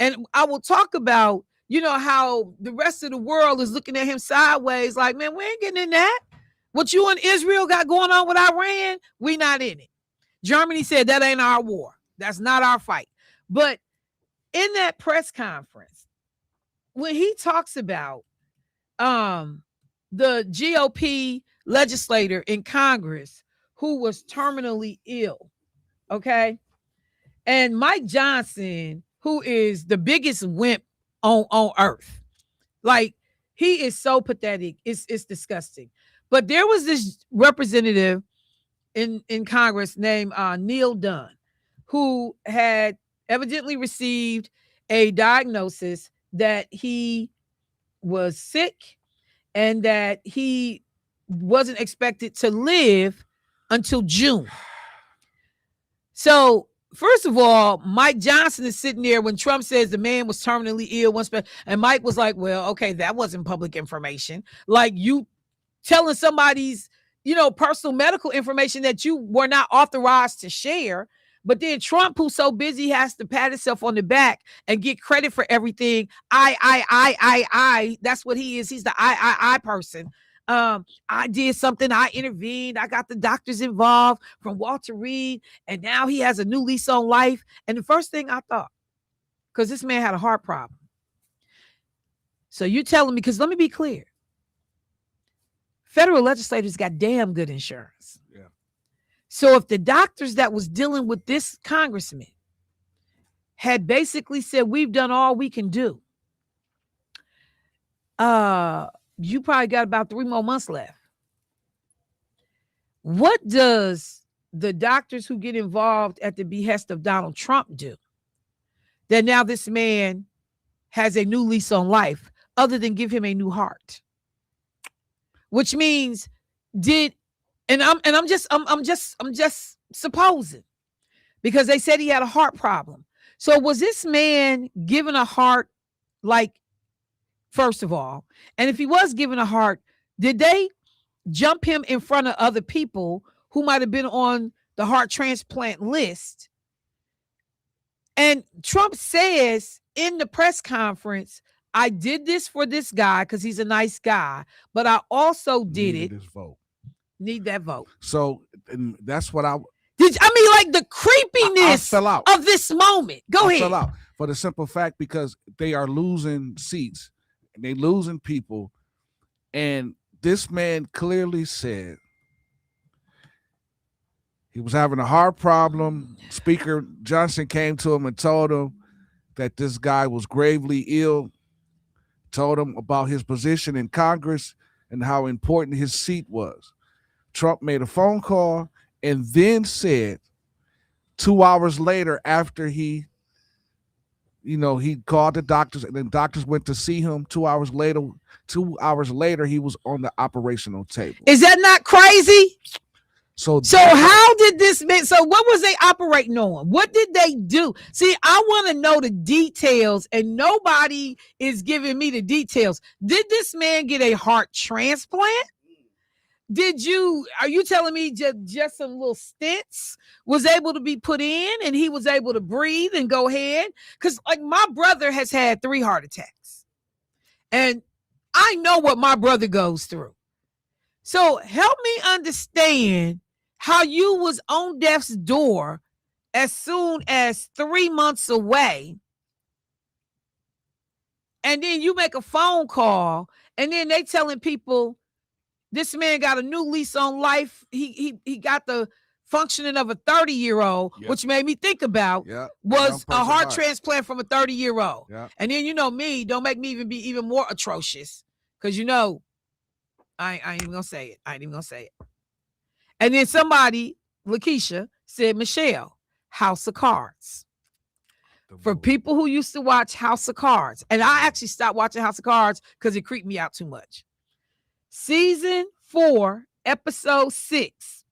And I will talk about, how the rest of the world is looking at him sideways like, man, we ain't getting in that. What you and Israel got going on with Iran, we not in it. Germany said that ain't our war. That's not our fight. But in that press conference, when he talks about the GOP legislator in Congress who was terminally ill, okay? And Mike Johnson, who is the biggest wimp on earth. Like, he is so pathetic. It's disgusting. But there was this representative in Congress named Neil Dunn, who had evidently received a diagnosis that he was sick and that he wasn't expected to live until June. So, first of all, Mike Johnson is sitting there when Trump says the man was terminally ill. And Mike was like, well, okay, that wasn't public information. Like, you telling somebody's, personal medical information that you were not authorized to share. But then Trump, who's so busy, has to pat himself on the back and get credit for everything. I. That's what he is. He's the I person. I did something. I intervened. I got the doctors involved from Walter Reed. And now he has a new lease on life. And the first thing I thought, because this man had a heart problem. So you telling me, because let me be clear. Federal legislators got damn good insurance. Yeah. So if the doctors that was dealing with this congressman had basically said, we've done all we can do, you probably got about 3 more months left. What does the doctors who get involved at the behest of Donald Trump do that now this man has a new lease on life other than give him a new heart? Which means I'm just supposing, because they said he had a heart problem. So was this man given a heart like first of all. And if he was given a heart, did they jump him in front of other people who might have been on the heart transplant list? And Trump says in the press conference, I did this for this guy because he's a nice guy, but I also did Needed it. this vote. Need that vote. So and that's what I like the creepiness fell out of this moment. Go ahead. Fell out for the simple fact because they are losing seats and they losing people. And this man clearly said he was having a heart problem. Speaker Johnson came to him and told him that this guy was gravely ill, told him about his position in Congress and how important his seat was. Trump made a phone call and then said 2 hours later after he called the doctors and then doctors went to see him 2 hours later, he was on the operational table. Is that not crazy? So how did this man, so what was they operating on? What did they do? See, I want to know the details and nobody is giving me the details. Did this man get a heart transplant? Are you telling me just some little stents was able to be put in and he was able to breathe and go ahead? Because like my brother has had 3 heart attacks and I know what my brother goes through. So help me understand how you was on death's door as soon as 3 months away. And then you make a phone call and then they telling people this man got a new lease on life. He got the functioning of a 30-year-old, Yep. which made me think about was a heart transplant from a 30-year-old. Yep. And then me, don't make me even more atrocious. Because I ain't even gonna say it. And then somebody, Lakeisha, said, Michelle, House of Cards. For people who used to watch House of Cards, and I actually stopped watching House of Cards because it creeped me out too much. Season 4, episode 6.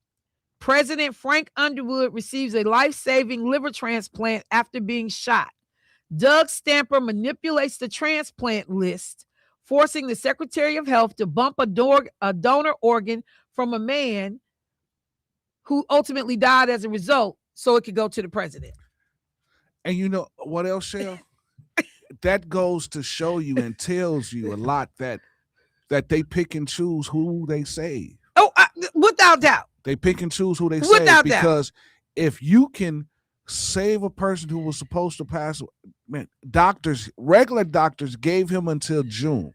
President Frank Underwood receives a life-saving liver transplant after being shot. Doug Stamper manipulates the transplant list, forcing the Secretary of Health to bump a donor organ from a man who ultimately died as a result so it could go to the president. And you know what else, Shell? That goes to show you and tells you a lot that they pick and choose who they save. Oh, without doubt. They pick and choose who they save Without because if you can save a person who was supposed to pass, man, regular doctors gave him until June.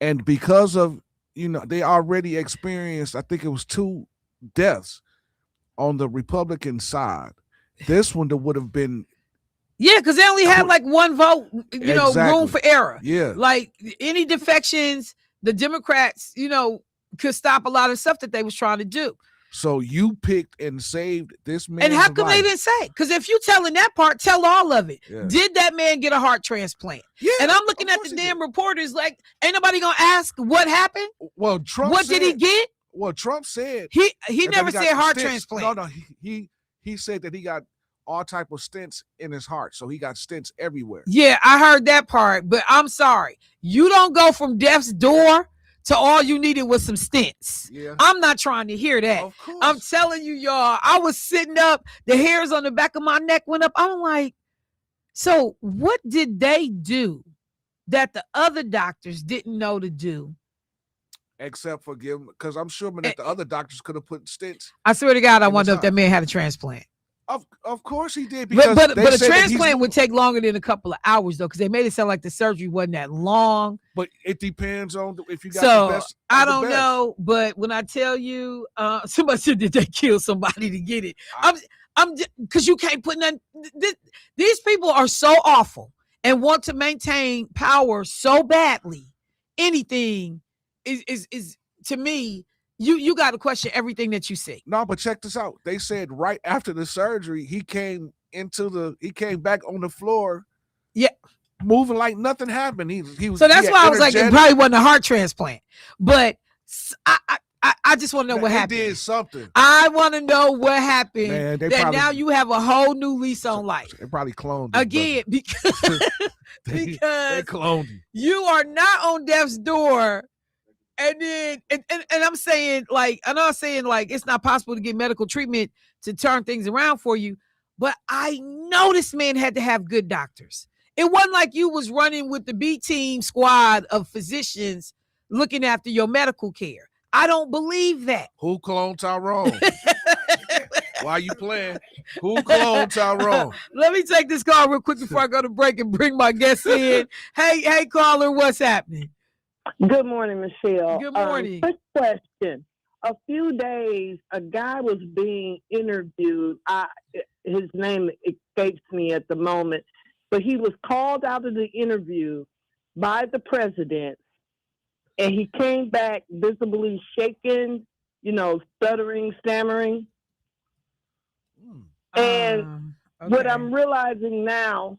And because of, they already experienced, I think it was 2 deaths on the Republican side. This one would have been. Yeah, because they only had like 1 vote, Exactly. room for error. Yeah. Like any defections, the Democrats, could stop a lot of stuff that they was trying to do. So you picked and saved this man. And how come they didn't say? Because if you telling that part, tell all of it. Yeah. Did that man get a heart transplant? Yeah, and I'm looking at the damn reporters like, ain't nobody gonna ask what happened? Well, Trump what said, did he get? Well, Trump said he never said heart stents. transplant. No, he said that he got all type of stents in his heart. So he got stents everywhere. Yeah, I heard that part, but I'm sorry. You don't go from death's door to all you needed was some stents. Yeah. I'm not trying to hear that. Of course. I'm telling you, y'all, I was sitting up, the hairs on the back of my neck went up. I'm like, so what did they do that the other doctors didn't know to do? Except for because I'm sure that the other doctors could have put stents. I swear to God, I wonder if that man had a transplant. Of course he did. Because but a transplant would take longer than a couple of hours, though, because they made it sound like the surgery wasn't that long. But it depends on if you got the best. I don't know, but when I tell you, somebody said did they kill somebody to get it? I'm because you can't put nothing. These people are so awful and want to maintain power so badly. Anything is to me. You got to question everything that you see. No, but check this out. They said right after the surgery, he came back on the floor. Yeah. Moving like nothing happened. He was. So that's why I was like, it probably wasn't a heart transplant. But I just want to know what They happened. did something. I want to know what happened. Man, they that probably- now you have a whole new lease on life. They probably cloned this Again, brother. They because cloned him. you are not on death's door. And then, and I'm saying, like, I'm not saying like it's not possible to get medical treatment to turn things around for you, but I know this man had to have good doctors. It wasn't like you was running with the B team squad of physicians looking after your medical care. I don't believe that. Who cloned Tyrone? Why you playing? Who cloned Tyrone? Let me take this call real quick before I go to break and bring my guests in. Hey, caller, what's happening? Good morning, Michelle. Good morning. Quick question. A few days, a guy was being interviewed. His name escapes me at the moment, but he was called out of the interview by the president, and he came back visibly shaken, stuttering, stammering. And what I'm realizing now,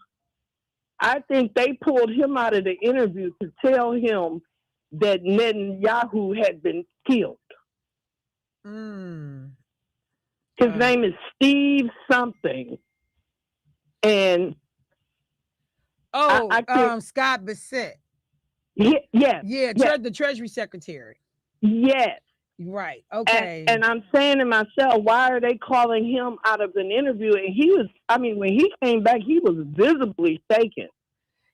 I think they pulled him out of the interview to tell him that Netanyahu had been killed. His name is Steve something. And Scott Bissett. Yes. Yeah, the Treasury Secretary. Yes. Right. Okay. And I'm saying to myself, why are they calling him out of an interview? And when he came back, he was visibly shaken.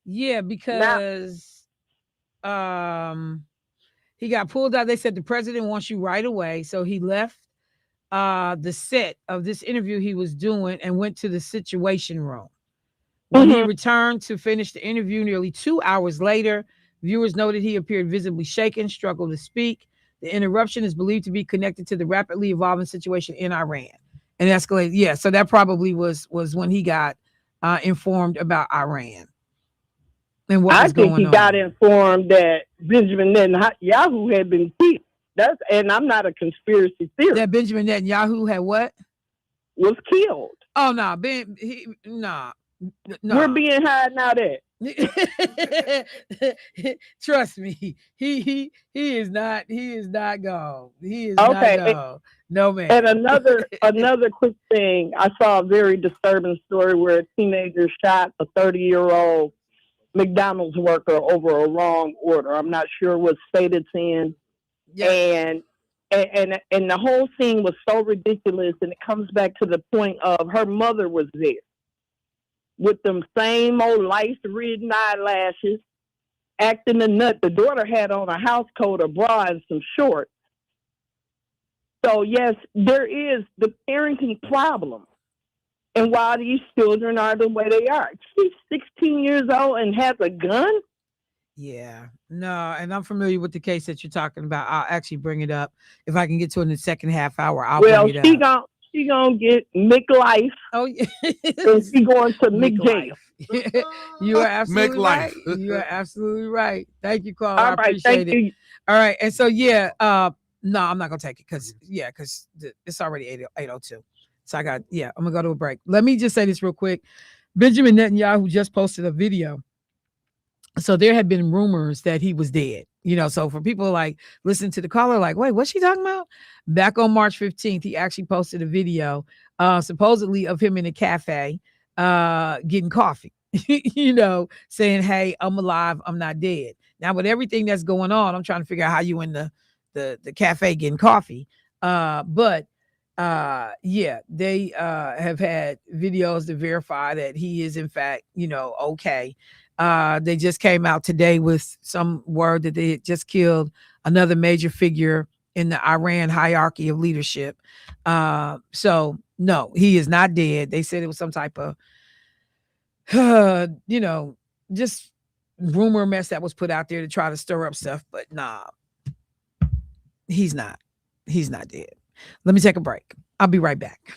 Yeah, because he got pulled out. They said the president wants you right away. So he left the set of this interview he was doing and went to the Situation Room. When he returned to finish the interview nearly 2 hours later, viewers noted he appeared visibly shaken, struggled to speak. The interruption is believed to be connected to the rapidly evolving situation in Iran and escalated. Yeah, so that probably was when he got informed about Iran and what was going on. I think he got informed that Benjamin Netanyahu had been killed. And I'm not a conspiracy theorist. That Benjamin Netanyahu had what? Was killed. Oh no, no. We're being high now that. Trust me, he is not gone. He is not gone. No man. And another quick thing, I saw a very disturbing story where a teenager shot a 30-year-old McDonald's worker over a wrong order. I'm not sure what state it's in. Yeah. And the whole scene was so ridiculous, and it comes back to the point of her mother was there with them same old lice-ridden eyelashes, acting a nut. The daughter had on a house coat, a bra, and some shorts. So, yes, there is the parenting problem. And why these children are the way they are. She's 16 years old and has a gun? Yeah. No, and I'm familiar with the case that you're talking about. I'll actually bring it up. If I can get to it in the second half hour, I'll bring it up. She gonna get McLife. Oh, yeah. And she going to McJail. You are absolutely right. You are absolutely right. Thank you, Carl. I appreciate it. All right. And so, no, I'm not gonna take it because it's already 8:02. So I'm gonna go to a break. Let me just say this real quick. Benjamin Netanyahu just posted a video. So there had been rumors that he was dead. So for people like listen to the caller, like, wait, what's she talking about? Back on March 15th, he actually posted a video, supposedly of him in a cafe, getting coffee, saying, hey, I'm alive, I'm not dead. Now with everything that's going on, I'm trying to figure out how you in the cafe getting coffee. But they have had videos to verify that he is in fact, okay. They just came out today with some word that they had just killed another major figure in the Iran hierarchy of leadership. So no, he is not dead. They said it was some type of, just rumor mess that was put out there to try to stir up stuff. But nah, he's not dead. Let me take a break. I'll be right back.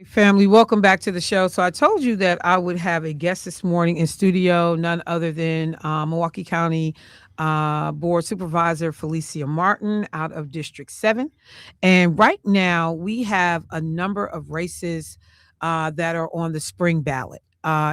Family, welcome back to the show. So I told you that I would have a guest this morning in studio, none other than Milwaukee County Board Supervisor Felicia Martin out of District 7. And right now we have a number of races that are on the spring ballot.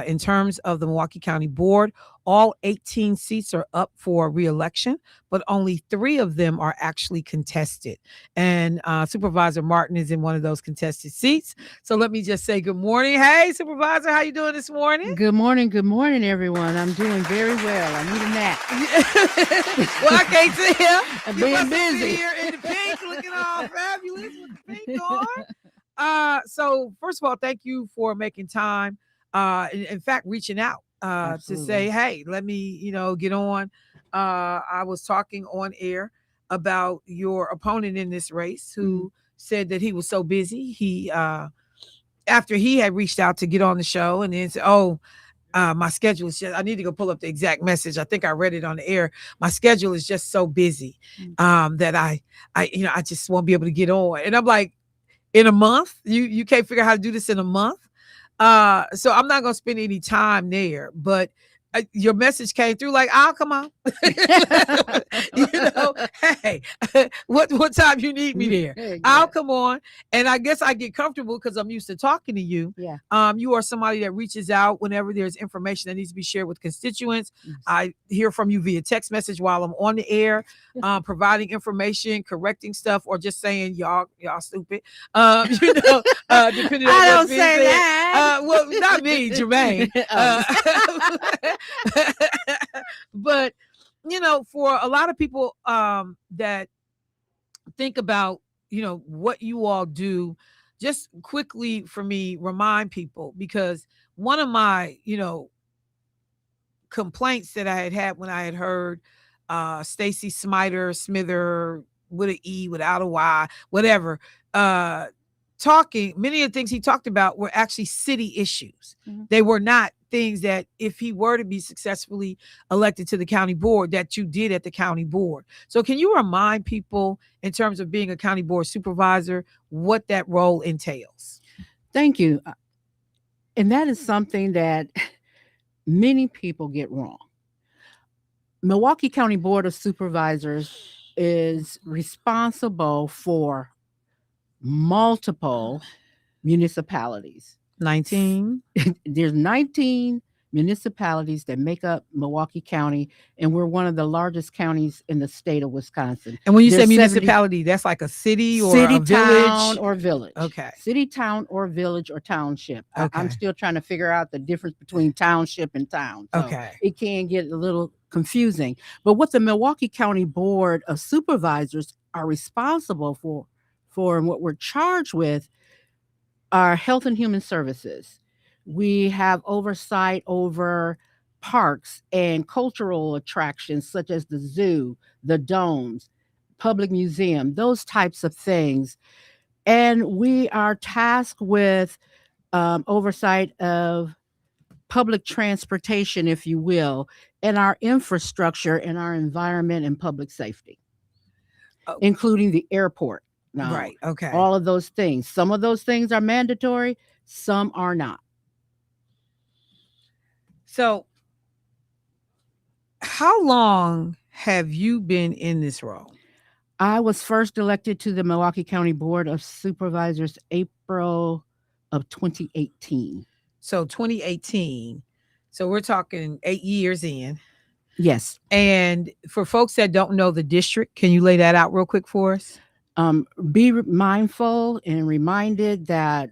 In terms of the Milwaukee County Board, all 18 seats are up for reelection, but only 3 of them are actually contested. And Supervisor Martin is in one of those contested seats. So let me just say good morning. Hey, Supervisor, how you doing this morning? Good morning, everyone. I'm doing very well. I need a nap. Well, I can't tell. I'm You being must be busy. here in the pink, looking all fabulous with the pink on. So first of all, thank you for making time. In fact, reaching out to Absolutely. say, hey, let me, get on. I was talking on air about your opponent in this race who said that he was so busy. He after he had reached out to get on the show and then said, oh, my schedule is just, I need to go pull up the exact message. I think I read it on the air. My schedule is just so busy that I just won't be able to get on. And I'm like, in a month, you can't figure out how to do this in a month. So I'm not gonna spend any time there, but your message came through like, "I'll come on." Hey, what time you need me there? Yeah. I'll come on, and I guess I get comfortable because I'm used to talking to you. Yeah. You are somebody that reaches out whenever there's information that needs to be shared with constituents. Yes. I hear from you via text message while I'm on the air, providing information, correcting stuff, or just saying y'all stupid. Depending on I don't what's being say said. that. Well, not me, Jermaine. But for a lot of people that think about what you all do, just quickly for me, remind people, because one of my complaints that I had when I had heard Stacy Smither with an E, without a Y, whatever, talking, many of the things he talked about were actually city issues. They were not things that, if he were to be successfully elected to the county board, that you did at the county board. So can you remind people, in terms of being a county board supervisor, what that role entails? Thank you. And that is something that many people get wrong. Milwaukee County Board of Supervisors is responsible for multiple municipalities. 19. There's 19 municipalities that make up Milwaukee County, and we're one of the largest counties in the state of Wisconsin. And when you say There's 70 municipality, that's like a city or city, a village? town, or village. Okay. City, town, or village, or township. Okay. I'm still trying to figure out the difference between township and town. So Okay. it can get a little confusing. But what the Milwaukee County Board of Supervisors are responsible for and what we're charged with are health and human services. We have oversight over parks and cultural attractions such as the zoo, the domes, public museum, those types of things. And we are tasked with oversight of public transportation, if you will, and our infrastructure and our environment and public safety, including the airport. Now, Right. Okay. all of those things. Some of those things are mandatory, some are not. So, how long have you been in this role? I was first elected to the Milwaukee County Board of Supervisors April of 2018. So 2018. So we're talking 8 years in. Yes. And for folks that don't know the district, can you lay that out real quick for us? Be mindful and reminded that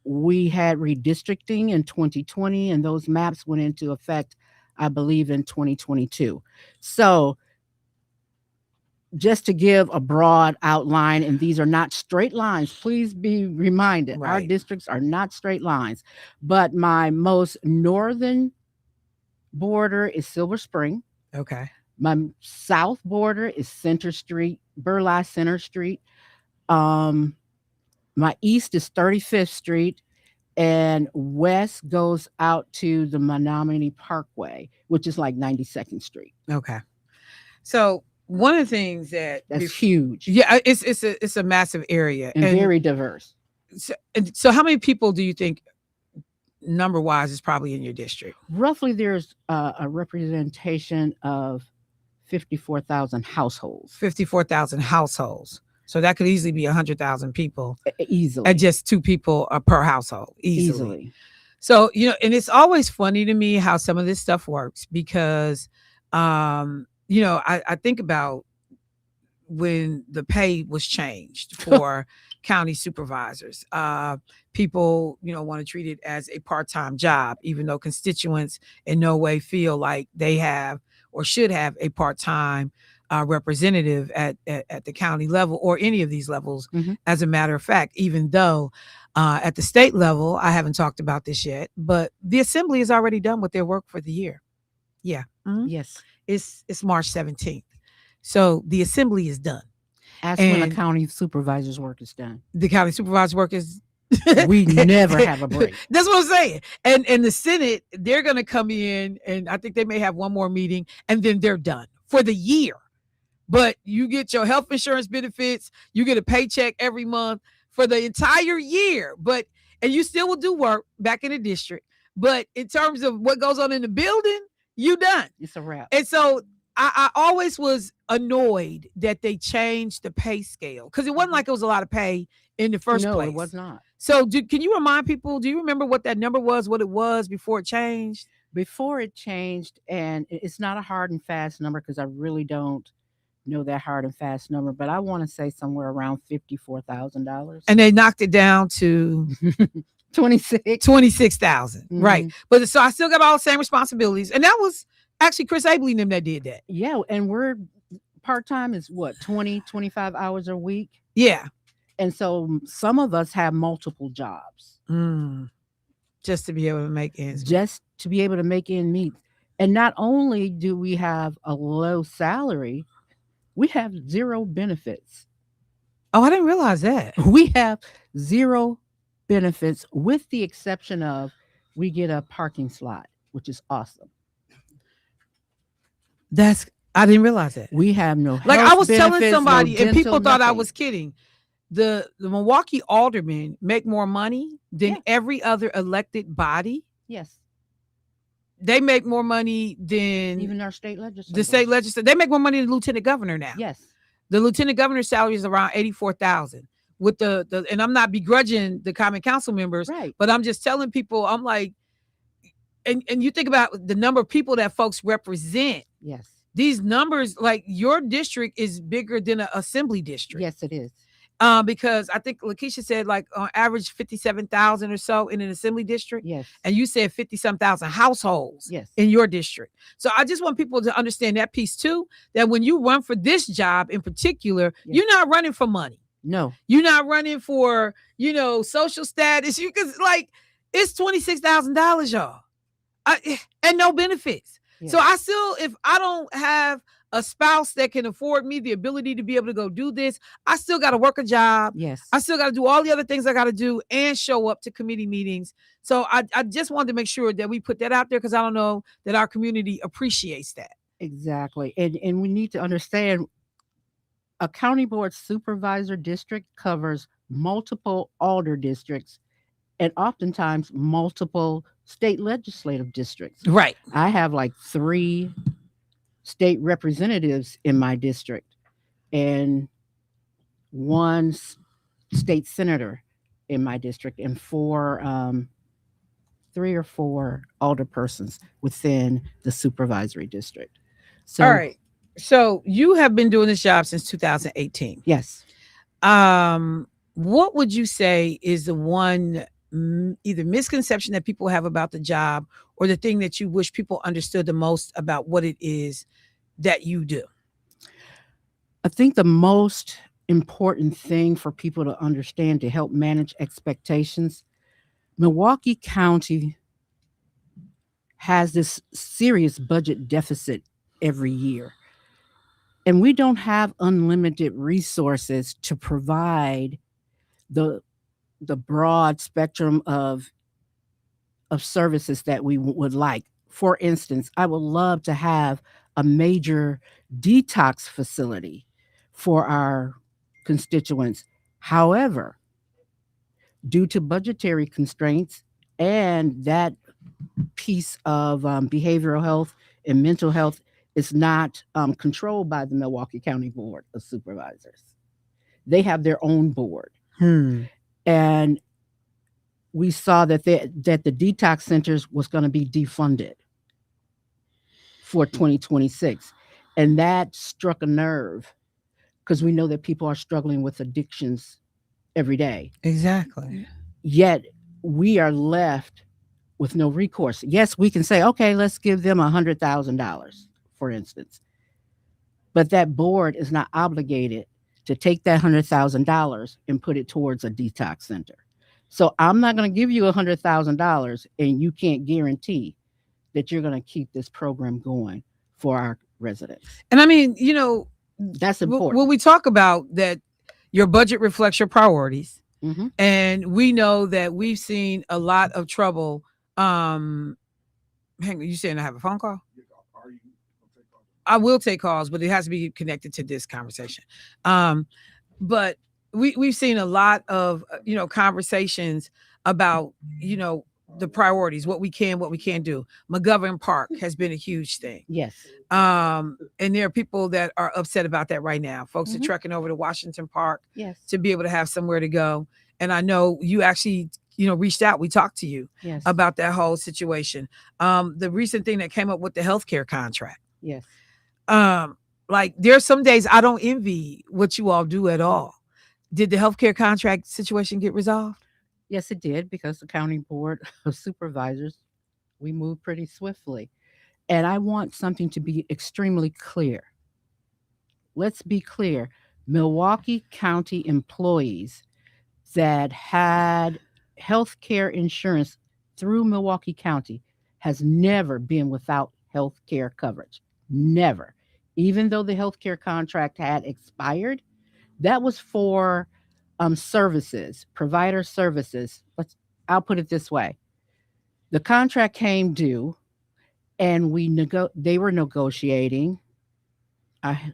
we had redistricting in 2020, and those maps went into effect, I believe, in 2022. So just to give a broad outline, and these are not straight lines, please be reminded, our Right. districts are not straight lines. But my most northern border is Silver Spring. Okay. My south border is Center Street, Burleigh Center Street. My east is 35th Street, and west goes out to the Menominee Parkway, which is like 92nd Street. Okay. So one of the things that That's huge yeah, it's a massive area and very diverse. So how many people do you think, number wise, is probably in your district? Roughly, there's a representation of 54,000 households. 54,000 households. So that could easily be 100,000 people. Easily. At just 2 people per household. Easily. So, and it's always funny to me how some of this stuff works because, I think about when the pay was changed for county supervisors. People, want to treat it as a part-time job, even though constituents in no way feel like they have or should have a part-time representative at the county level or any of these levels. Mhm. As a matter of fact, even though at the state level, I haven't talked about this yet, but the assembly is already done with their work for the year. Yeah. Mhm. Yes. It's March 17th. So the assembly is done. That's when And the county supervisor's work is done. the county supervisor work is We never have a break. That's what I'm saying. And the Senate, they're gonna come in, and I think they may have one more meeting, and then they're done for the year. But you get your health insurance benefits, you get a paycheck every month for the entire year. And you still will do work back in the district. But in terms of what goes on in the building, you done. It's a wrap. And so I always was annoyed that they changed the pay scale because it wasn't like it was a lot of pay in the first No, place. it was not. So can you remind people, do you remember what that number was, what it was before it changed? Before it changed, and it's not a hard and fast number because I really don't know that hard and fast number, but I want to say somewhere around $54,000. And they knocked it down to 26,000. Mhm. Right. But so I still got all the same responsibilities. And that was actually Chris Abley and them that did that. Yeah, and we're part-time is what, 20, 25 hours a week? Yeah. And so some of us have multiple jobs Just to be able to make ends meet. just to be able to make ends meet. And not only do we have a low salary, we have zero benefits. Oh, I didn't realize that. We have zero benefits with the exception of we get a parking slot, which is awesome. I didn't realize that. We have no Like I health was telling benefits, no somebody, and people dental, thought I nothing. was kidding. The Milwaukee aldermen make more money than Yeah. every other elected body. Yes, They make more money than even our state legislature. the state legislature. They make more money than the lieutenant governor now. Yes, The lieutenant governor's salary is around 84,000. With the and I'm not begrudging the common council members, right. but I'm just telling people, I'm like, and you think about the number of people that folks represent. Yes, These numbers, like your district is bigger than an assembly district. yes, it is. Because I think Lakeisha said like on average 57,000 or so in an assembly district. Yes, And you said 50-some thousand households yes. in your district. So I just want people to understand that piece too, that when you run for this job in particular, Yes. you're not running for money. No, You're not running for, social status. It's $26,000, y'all. And no benefits. yes. So I still, if I don't have a spouse that can afford me the ability to be able to go do this, I still got to work a job. Yes, I still got to do all the other things I got to do and show up to committee meetings. So I just wanted to make sure that we put that out there because I don't know that our community appreciates that. exactly. And we need to understand a county board supervisor district covers multiple alder districts and oftentimes multiple state legislative districts. Right. I have like 3 state representatives in my district and 1 state senator in my district and 3 or 4 alder persons within the supervisory district. So, All right. So you have been doing this job since 2018. yes. What would you say is the one either misconception that people have about the job or the thing that you wish people understood the most about what it is that you do? I think the most important thing for people to understand to help manage expectations, Milwaukee County has this serious budget deficit every year. And we don't have unlimited resources to provide the broad spectrum of services that we would like. For instance, I would love to have a major detox facility for our constituents. However, due to budgetary constraints and that piece of behavioral health and mental health is not controlled by the Milwaukee County Board of Supervisors. They have their own board. And we saw that that the detox centers was going to be defunded for 2026. And that struck a nerve because we know that people are struggling with addictions every day. Exactly. Yet we are left with no recourse. Yes, we can say, okay, let's give them $100,000, for instance. But that board is not obligated to take that $100,000 and put it towards a detox center. So I'm not going to give you $100,000 and you can't guarantee that you're going to keep this program going for our residents. And I mean, that's important. When we talk about that, your budget reflects your priorities. Mm-hmm. And we know that we've seen a lot of trouble. Hang on, you saying I have a phone call? I will take calls, but it has to be connected to this conversation. But we've seen a lot of conversations about the priorities, what we can't do. McGovern Park has been a huge thing. Yes. And there are people that are upset about that right now. Folks Mm-hmm. are trekking over to Washington Park Yes. to be able to have somewhere to go. And I know you actually reached out. We talked to you Yes. about that whole situation. The recent thing that came up with the healthcare contract. Yes. Like there's some days I don't envy what you all do at all. Did the healthcare contract situation get resolved? Yes, it did, because the county board of supervisors, we moved pretty swiftly. And I want something to be extremely clear. Let's be clear. Milwaukee County employees that had health care insurance through Milwaukee County has never been without health care coverage. Never. Even though the health care contract had expired, that was for services, provider services. I'll put it this way. The contract came due and they were negotiating,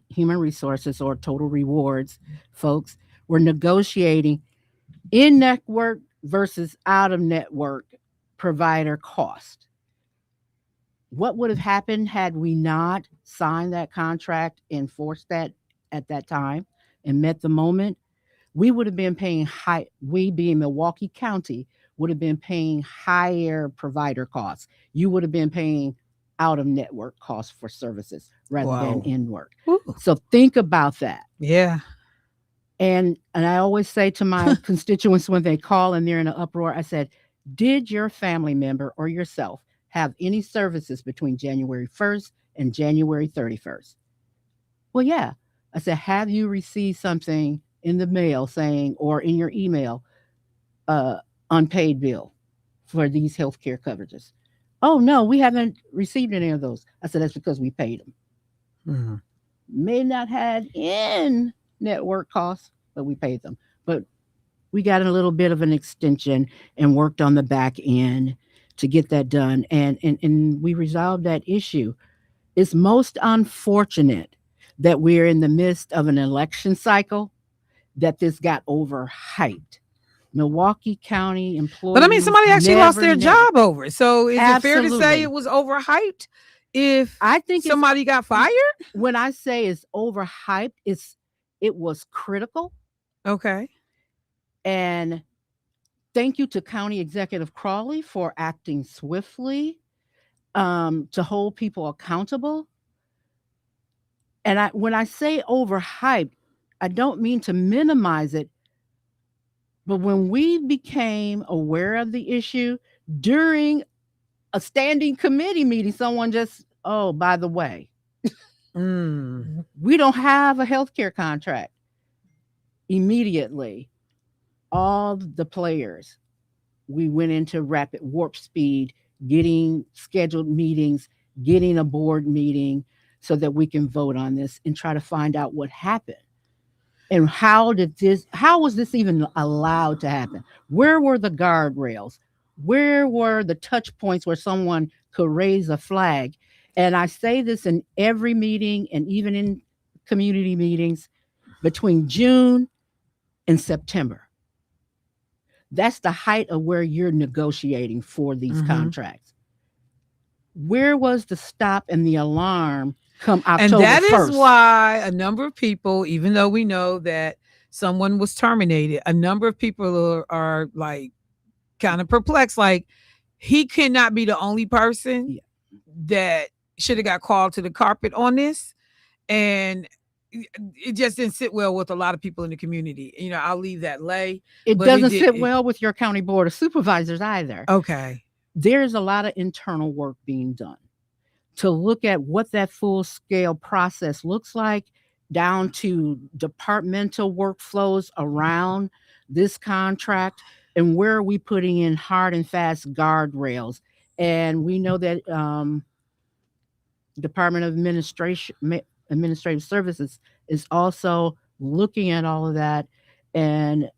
human resources or total rewards folks were negotiating in-network versus out-of-network provider cost. What would have happened had we not signed that contract, enforced that at that time, and met the moment? We would have been paying we being Milwaukee County would have been paying higher provider costs. You would have been paying out-of-network costs for services rather than in-work. So think about that. Yeah. And I always say to my constituents when they call and they're in an uproar, I said, did your family member or yourself have any services between January 1st and January 31st? Well, yeah. I said, have you received something in the mail saying, or in your email, unpaid bill for these healthcare coverages? Oh, no, we haven't received any of those. I said, that's because we paid them. Mm-hmm. May not had in network costs, but we paid them. But we got a little bit of an extension and worked on the back end to get that done. And we resolved that issue. It's most unfortunate that we're in the midst of an election cycle that this got overhyped. Milwaukee County employees. But I mean, somebody actually lost their job over it. So is it fair to say it was overhyped? If I think somebody got fired? When I say it's overhyped, it was critical. Okay. And thank you to County Executive Crawley for acting swiftly to hold people accountable. And when I say overhyped, I don't mean to minimize it. But when we became aware of the issue during a standing committee meeting, someone just, oh, by the way, we don't have a healthcare contract. Immediately, all the players, we went into rapid warp speed, getting scheduled meetings, getting a board meeting so that we can vote on this and try to find out what happened. And how was this even allowed to happen? Where were the guardrails? Where were the touch points where someone could raise a flag? And I say this in every meeting and even in community meetings between June and September. That's the height of where you're negotiating for these Mhm. contracts. Where was the stop and the alarm come October And that 1st? is why a number of people, even though we know that someone was terminated, a number of people are like kind of perplexed. Like, he cannot be the only person Yeah. that should have got called to the carpet on this. And it just didn't sit well with a lot of people in the community. I'll leave that lay. It But it doesn't did sit it- well with your county board of supervisors either. Okay. There's a lot of internal work being done to look at what that full scale process looks like, down to departmental workflows around this contract, and where are we putting in hard and fast guardrails. And we know that Department of Administrative Services is also looking at all of that, and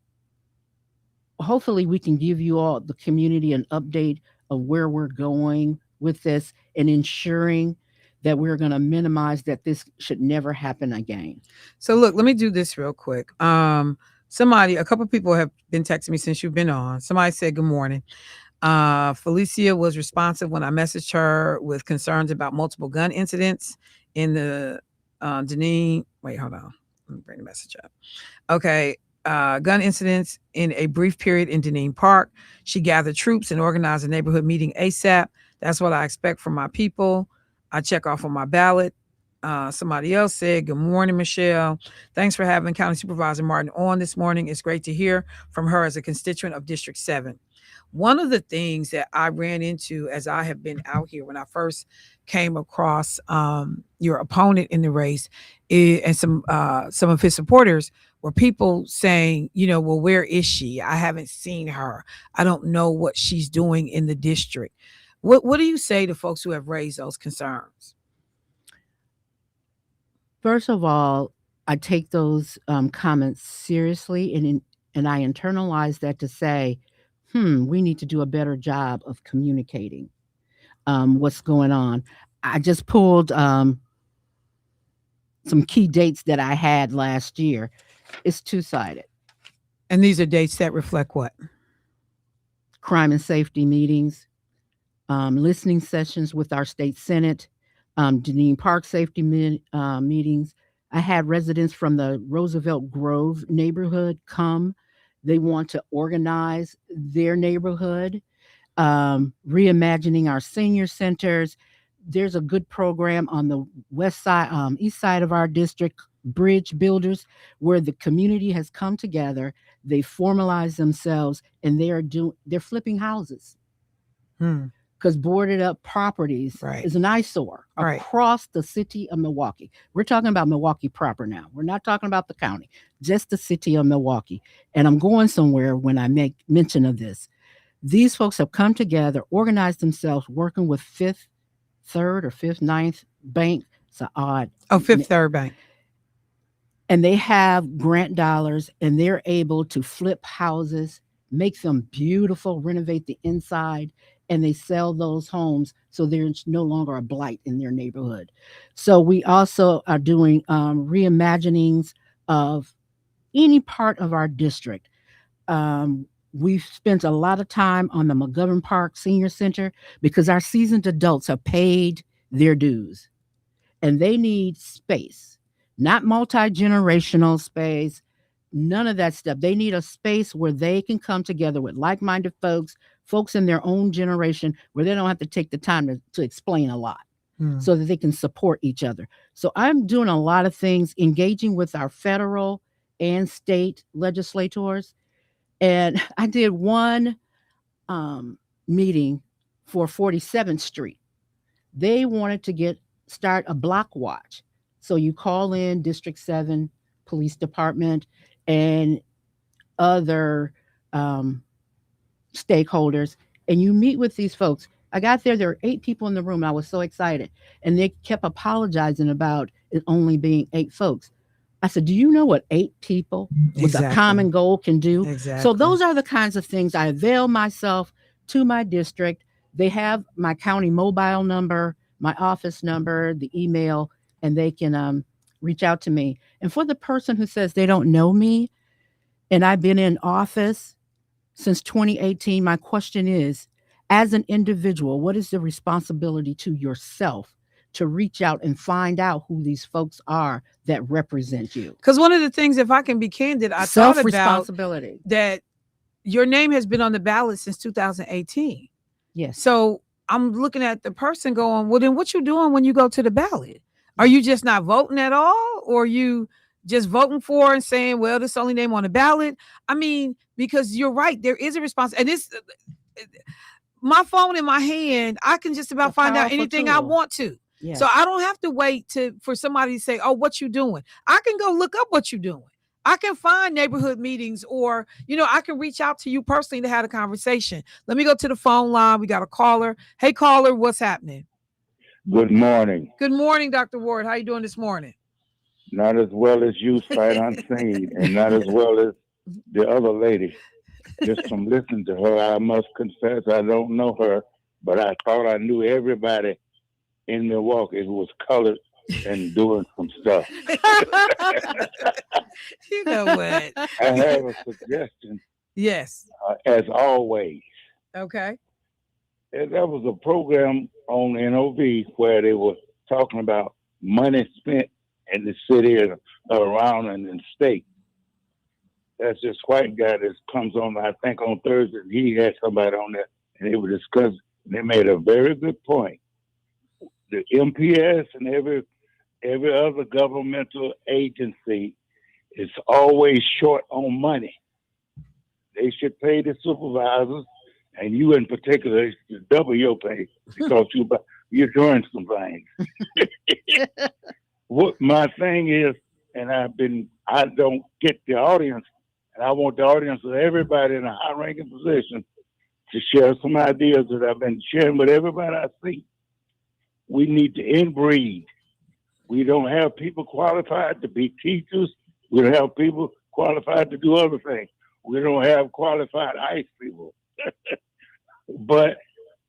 hopefully we can give you all, the community, an update of where we're going with this and ensuring that we're going to minimize that this should never happen again. So look, let me do this real quick. A couple people have been texting me since you've been on. Somebody said good morning. Felicia was responsive when I messaged her with concerns about multiple gun incidents in the Deneen. Wait, hold on. Let me bring the message up. Okay. Gun incidents in a brief period in Deneen Park. She gathered troops and organized a neighborhood meeting ASAP. That's what I expect from my people. I check off on my ballot. Somebody else said, good morning, Michelle. Thanks for having County Supervisor Martin on this morning. It's great to hear from her as a constituent of District 7. One of the things that I ran into as I have been out here when I first came across your opponent in the race and some of his supporters were people saying, well, where is she? I haven't seen her. I don't know what she's doing in the district. What do you say to folks who have raised those concerns? First of all, I take those comments seriously, and I internalize that to say, we need to do a better job of communicating what's going on. I just pulled some key dates that I had last year. It's two-sided. And these are dates that reflect what? Crime and safety meetings, listening sessions with our state senate, Deneen Park safety meetings. I had residents from the Roosevelt Grove neighborhood come. They want to organize their neighborhood, reimagining our senior centers. There's a good program on the west side, east side of our district, Bridge Builders, where the community has come together. They formalize themselves, and they're flipping houses. Because boarded up properties is an eyesore across the city of Milwaukee. We're talking about Milwaukee proper now. We're not talking about the county, just the city of Milwaukee. And I'm going somewhere when I make mention of this. These folks have come together, organized themselves, working with Fifth Ninth Bank. It's an odd. Fifth Third Bank. And they have grant dollars, and they're able to flip houses, make them beautiful, renovate the inside, and they sell those homes so there's no longer a blight in their neighborhood. So we also are doing reimaginings of any part of our district. We've spent a lot of time on the McGovern Park Senior Center because our seasoned adults have paid their dues, and they need space, not multi-generational space, none of that stuff. They need a space where they can come together with like-minded folks in their own generation, where they don't have to take the time to explain a lot, so that they can support each other. So I'm doing a lot of things, engaging with our federal and state legislators. And I did one meeting for 47th Street. They wanted to start a block watch. So you call in District 7 Police Department and other stakeholders, and you meet with these folks. I got there were 8 people in the room. I was so excited. And they kept apologizing about it only being 8 folks. I said, do you know what 8 people with a common goal can do? Exactly. So those are the kinds of things I avail myself to my district. They have my county mobile number, my office number, the email, and they can reach out to me. And for the person who says they don't know me, and I've been in office since 2018. My question is, as an individual, what is the responsibility to yourself to reach out and find out who these folks are that represent you? Because one of the things, if I can be candid, I thought Self about responsibility. that your name has been on the ballot since 2018. Yes. So I'm looking at the person going, well, then what you doing when you go to the ballot? Are you just not voting at all? Or are you just voting for and saying, well, this is the only name on the ballot? I mean, because you're right, there is a response. And this, my phone in my hand, I can just about find out anything I want to. Yes. So I don't have to wait for somebody to say, oh, what you doing? I can go look up what you're doing. I can find neighborhood meetings, or, I can reach out to you personally to have a conversation. Let me go to the phone line. We got a caller. Hey, caller, what's happening? Good morning. Good morning, Dr. Ward. How you doing this morning? Not as well as you, sight unseen, and not as well as the other lady. Just from listening to her, I must confess I don't know her, but I thought I knew everybody in Milwaukee who was colored and doing some stuff. You know what? I have a suggestion, Yes. as always. Okay. There was a program on NOV where they were talking about money spent in the city and around and in the state. That's this white guy that comes on, I think, on Thursday. He had somebody on there, and they were discussing. They made a very good point. The MPS and every other governmental agency is always short on money. They should pay the supervisors, and you in particular, should double your pay because you're doing some things. What my thing is, and I don't get the audience, and I want the audience of everybody in a high-ranking position to share some ideas that I've been sharing with everybody I see. We need to inbreed. We don't have people qualified to be teachers. We don't have people qualified to do other things. We don't have qualified ICE people. But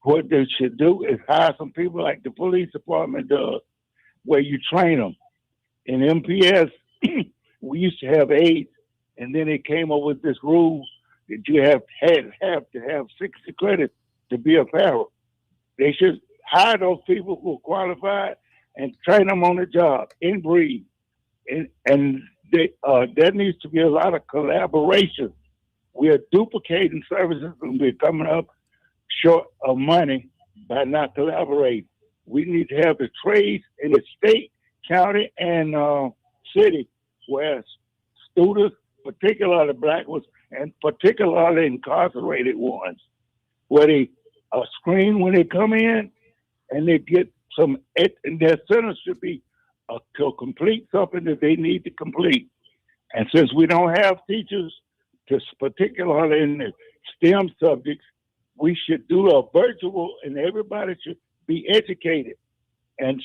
what they should do is hire some people like the police department does, where you train them. In MPS, we used to have aides, and then they came up with this rule that you have to have 60 credits to be a para. They should hire those people who are qualified and train them on the job, inbreed. And there needs to be a lot of collaboration. We are duplicating services and we're coming up short of money by not collaborating. We need to have the trades in the state, county, and city where students, particularly black ones, and particularly incarcerated ones, where they are screened when they come in and they get and their sentence should be to complete something that they need to complete. And since we don't have teachers, particularly in the STEM subjects, we should do a virtual, and everybody should be educated. And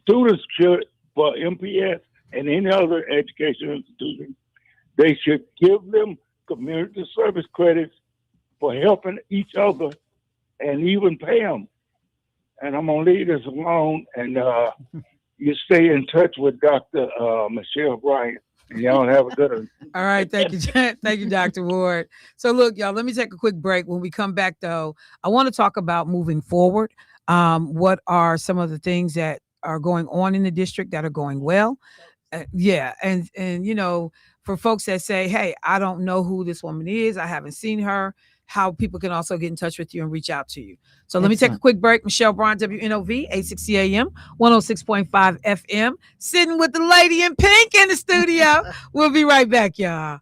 students should, for MPS and any other educational institution, they should give them community service credits for helping each other and even pay them. And I'm going to leave this alone, and you stay in touch with Dr. Michelle Bryant, and y'all have a good one. All right. Thank you. Thank you, Dr. Ward. So look, y'all, let me take a quick break. When we come back, though, I want to talk about moving forward. What are some of the things that are going on in the district that are going well? Yeah. And, for folks that say, hey, I don't know who this woman is, I haven't seen her, how people can also get in touch with you and reach out to you. So let me take a quick break. Michelle Bryant, WNOV, 860 AM, 106.5 FM, sitting with the lady in pink in the studio. We'll be right back, y'all.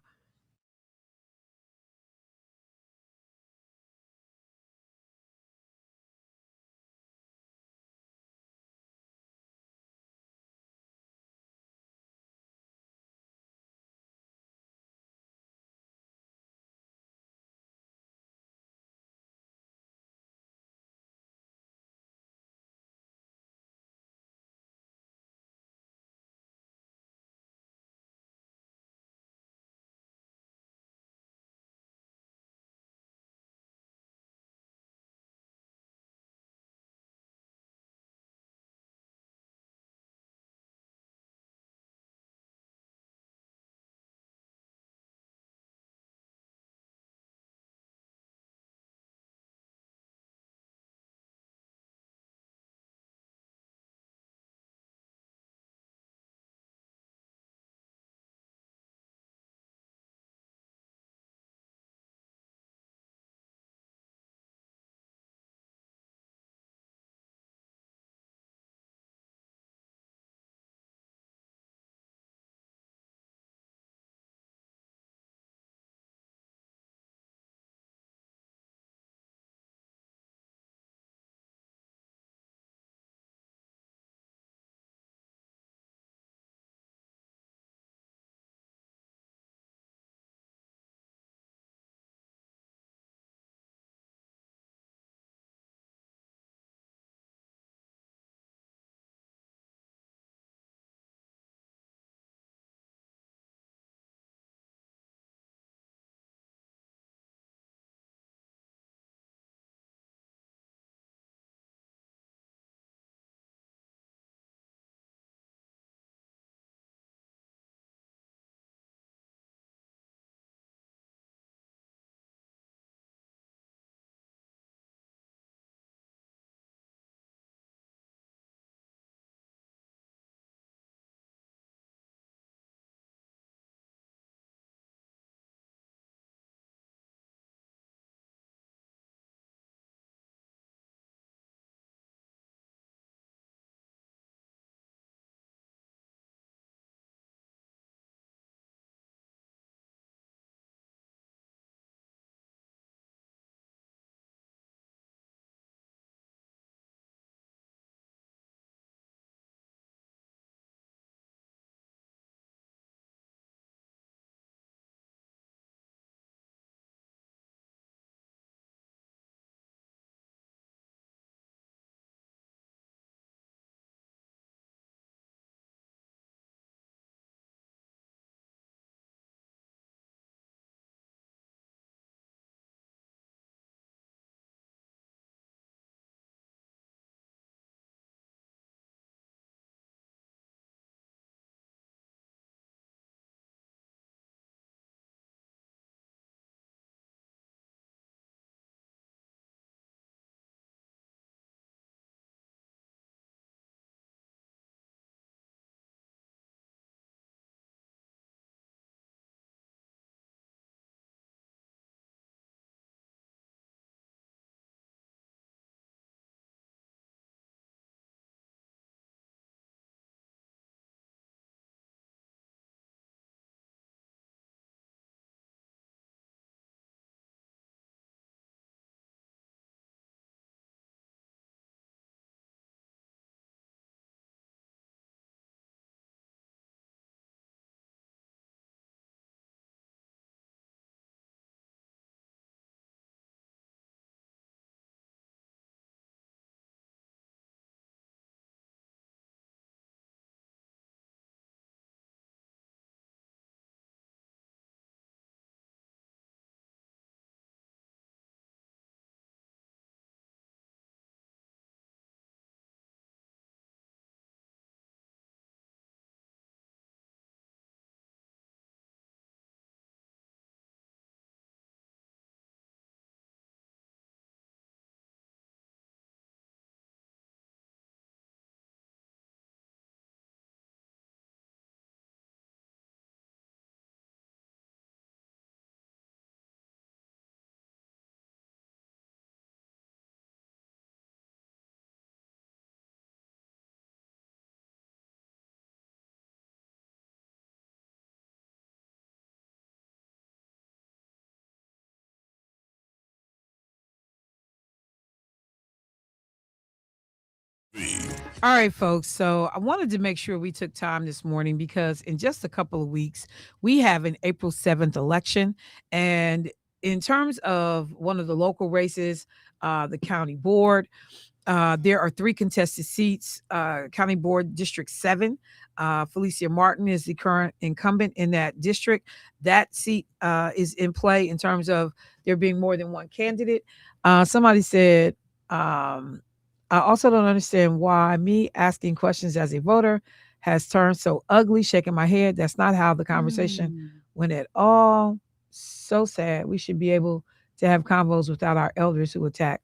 All right, folks. So I wanted to make sure we took time this morning because in just a couple of weeks, we have an April 7th election. And in terms of one of the local races, the county board, there are three contested seats. County Board District 7. Felicia Martin is the current incumbent in that district. That seat is in play in terms of there being more than one candidate. Somebody said, I also don't understand why me asking questions as a voter has turned so ugly, shaking my head. That's not how the conversation went at all. So sad. We should be able to have convos without our elders who attack.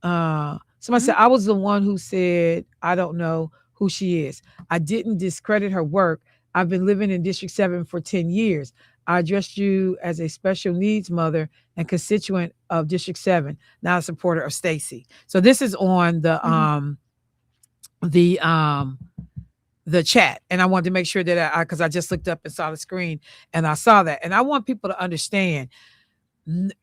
Somebody said, I was the one who said, I don't know who she is. I didn't discredit her work. I've been living in District 7 for 10 years. I addressed you as a special needs mother and constituent of District 7, not a supporter of Stacy. So this is on the chat, and I wanted to make sure that because I just looked up and saw the screen and I saw that, and I want people to understand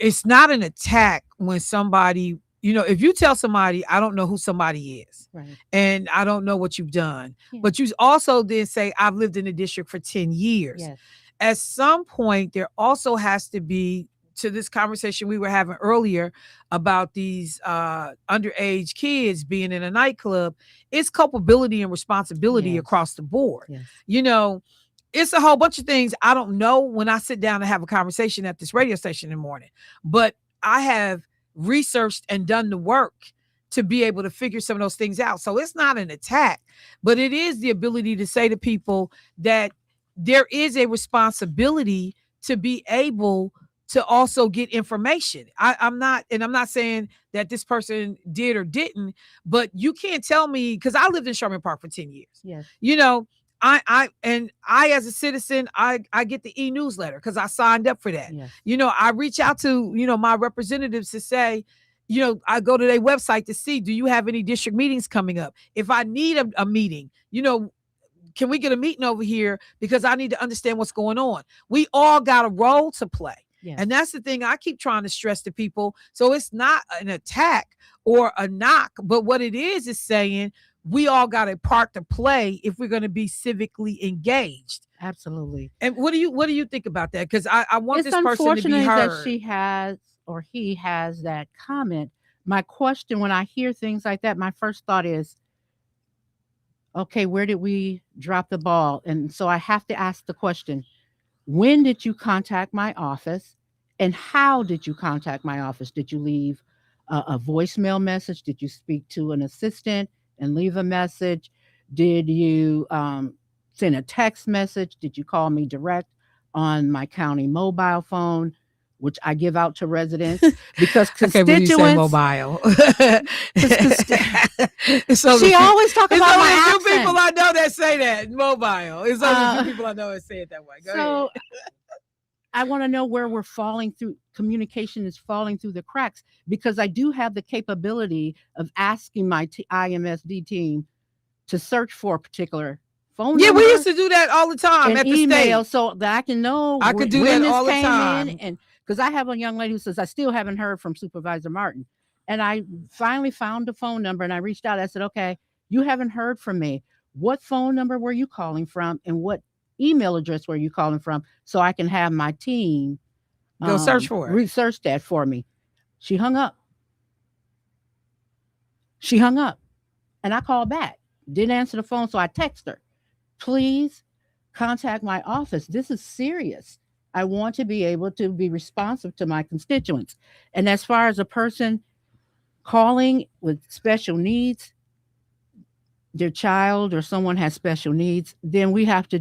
it's not an attack when somebody, if you tell somebody, I don't know who somebody is, Right. and I don't know what you've done, but you also then say, I've lived in the district for 10 years. Yes. At some point, there also has to be, to this conversation we were having earlier about these underage kids being in a nightclub, it's culpability and responsibility across the board. Yes. It's a whole bunch of things I don't know when I sit down and have a conversation at this radio station in the morning, but I have researched and done the work to be able to figure some of those things out. So it's not an attack, but it is the ability to say to people that there is a responsibility to be able to also get information. I'm not saying that this person did or didn't, but you can't tell me, because I lived in Sherman Park for 10 years. Yes. I as a citizen, I get the e-newsletter because I signed up for that. Yes. I reach out to, my representatives to say, I go to their website to see, do you have any district meetings coming up? If I need a meeting, can we get a meeting over here? Because I need to understand what's going on. We all got a role to play. Yes. And that's the thing I keep trying to stress to people. So it's not an attack or a knock, but what it is saying we all got a part to play if we're going to be civically engaged. Absolutely. And what do you think about that? Because I want It's this person to be heard. that she has or he has that comment. My question when I hear things like that, my first thought is, okay, where did we drop the ball? And so I have to ask the question, when did you contact my office and how did you contact my office? Did you leave a voicemail message? Did you speak to an assistant and leave a message? Did you send a text message? Did you call me direct on my county mobile phone, which I give out to residents? Because constituents, say mobile. So she always talks about my accent. accent. Few people I know that say that mobile. It's only a few people I know that say it that way. Go ahead. I want to know where we're falling through. Communication is falling through the cracks because I do have the capability of asking my IMSD team to search for a particular phone number. We used to do that all the time at the email, state. so that I can know. I could do that all the time. And because I have a young lady who says I still haven't heard from Supervisor Martin, and I finally found the phone number and I reached out. I said, "Okay, you haven't heard from me. What phone number were you calling from, and what email address were you calling from, so I can have my team go search for it, research that for me." She hung up, and I called back. Didn't answer the phone, so I texted her, "Please contact my office. This is serious. I want to be able to be responsive to my constituents." And as far as a person calling with special needs, their child or someone has special needs, then we have to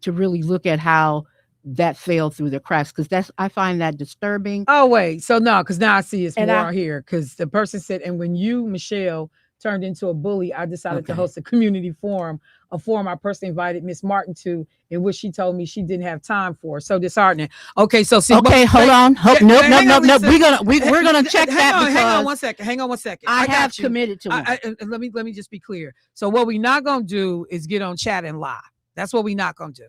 really look at how that fell through the cracks, because I find that disturbing. Oh, wait. So no, because now I see it's more here, because the person said, and when you, Michelle, turned into a bully, I decided to host a community forum, a forum I personally invited Miss Martin to, in which she told me she didn't have time for. So disheartening. Okay, so see, hold on. Nope. We're gonna check that. Hang on one second. I have committed to it. Let me just be clear. So what we're not gonna do is get on chat and lie. That's what we're not gonna do.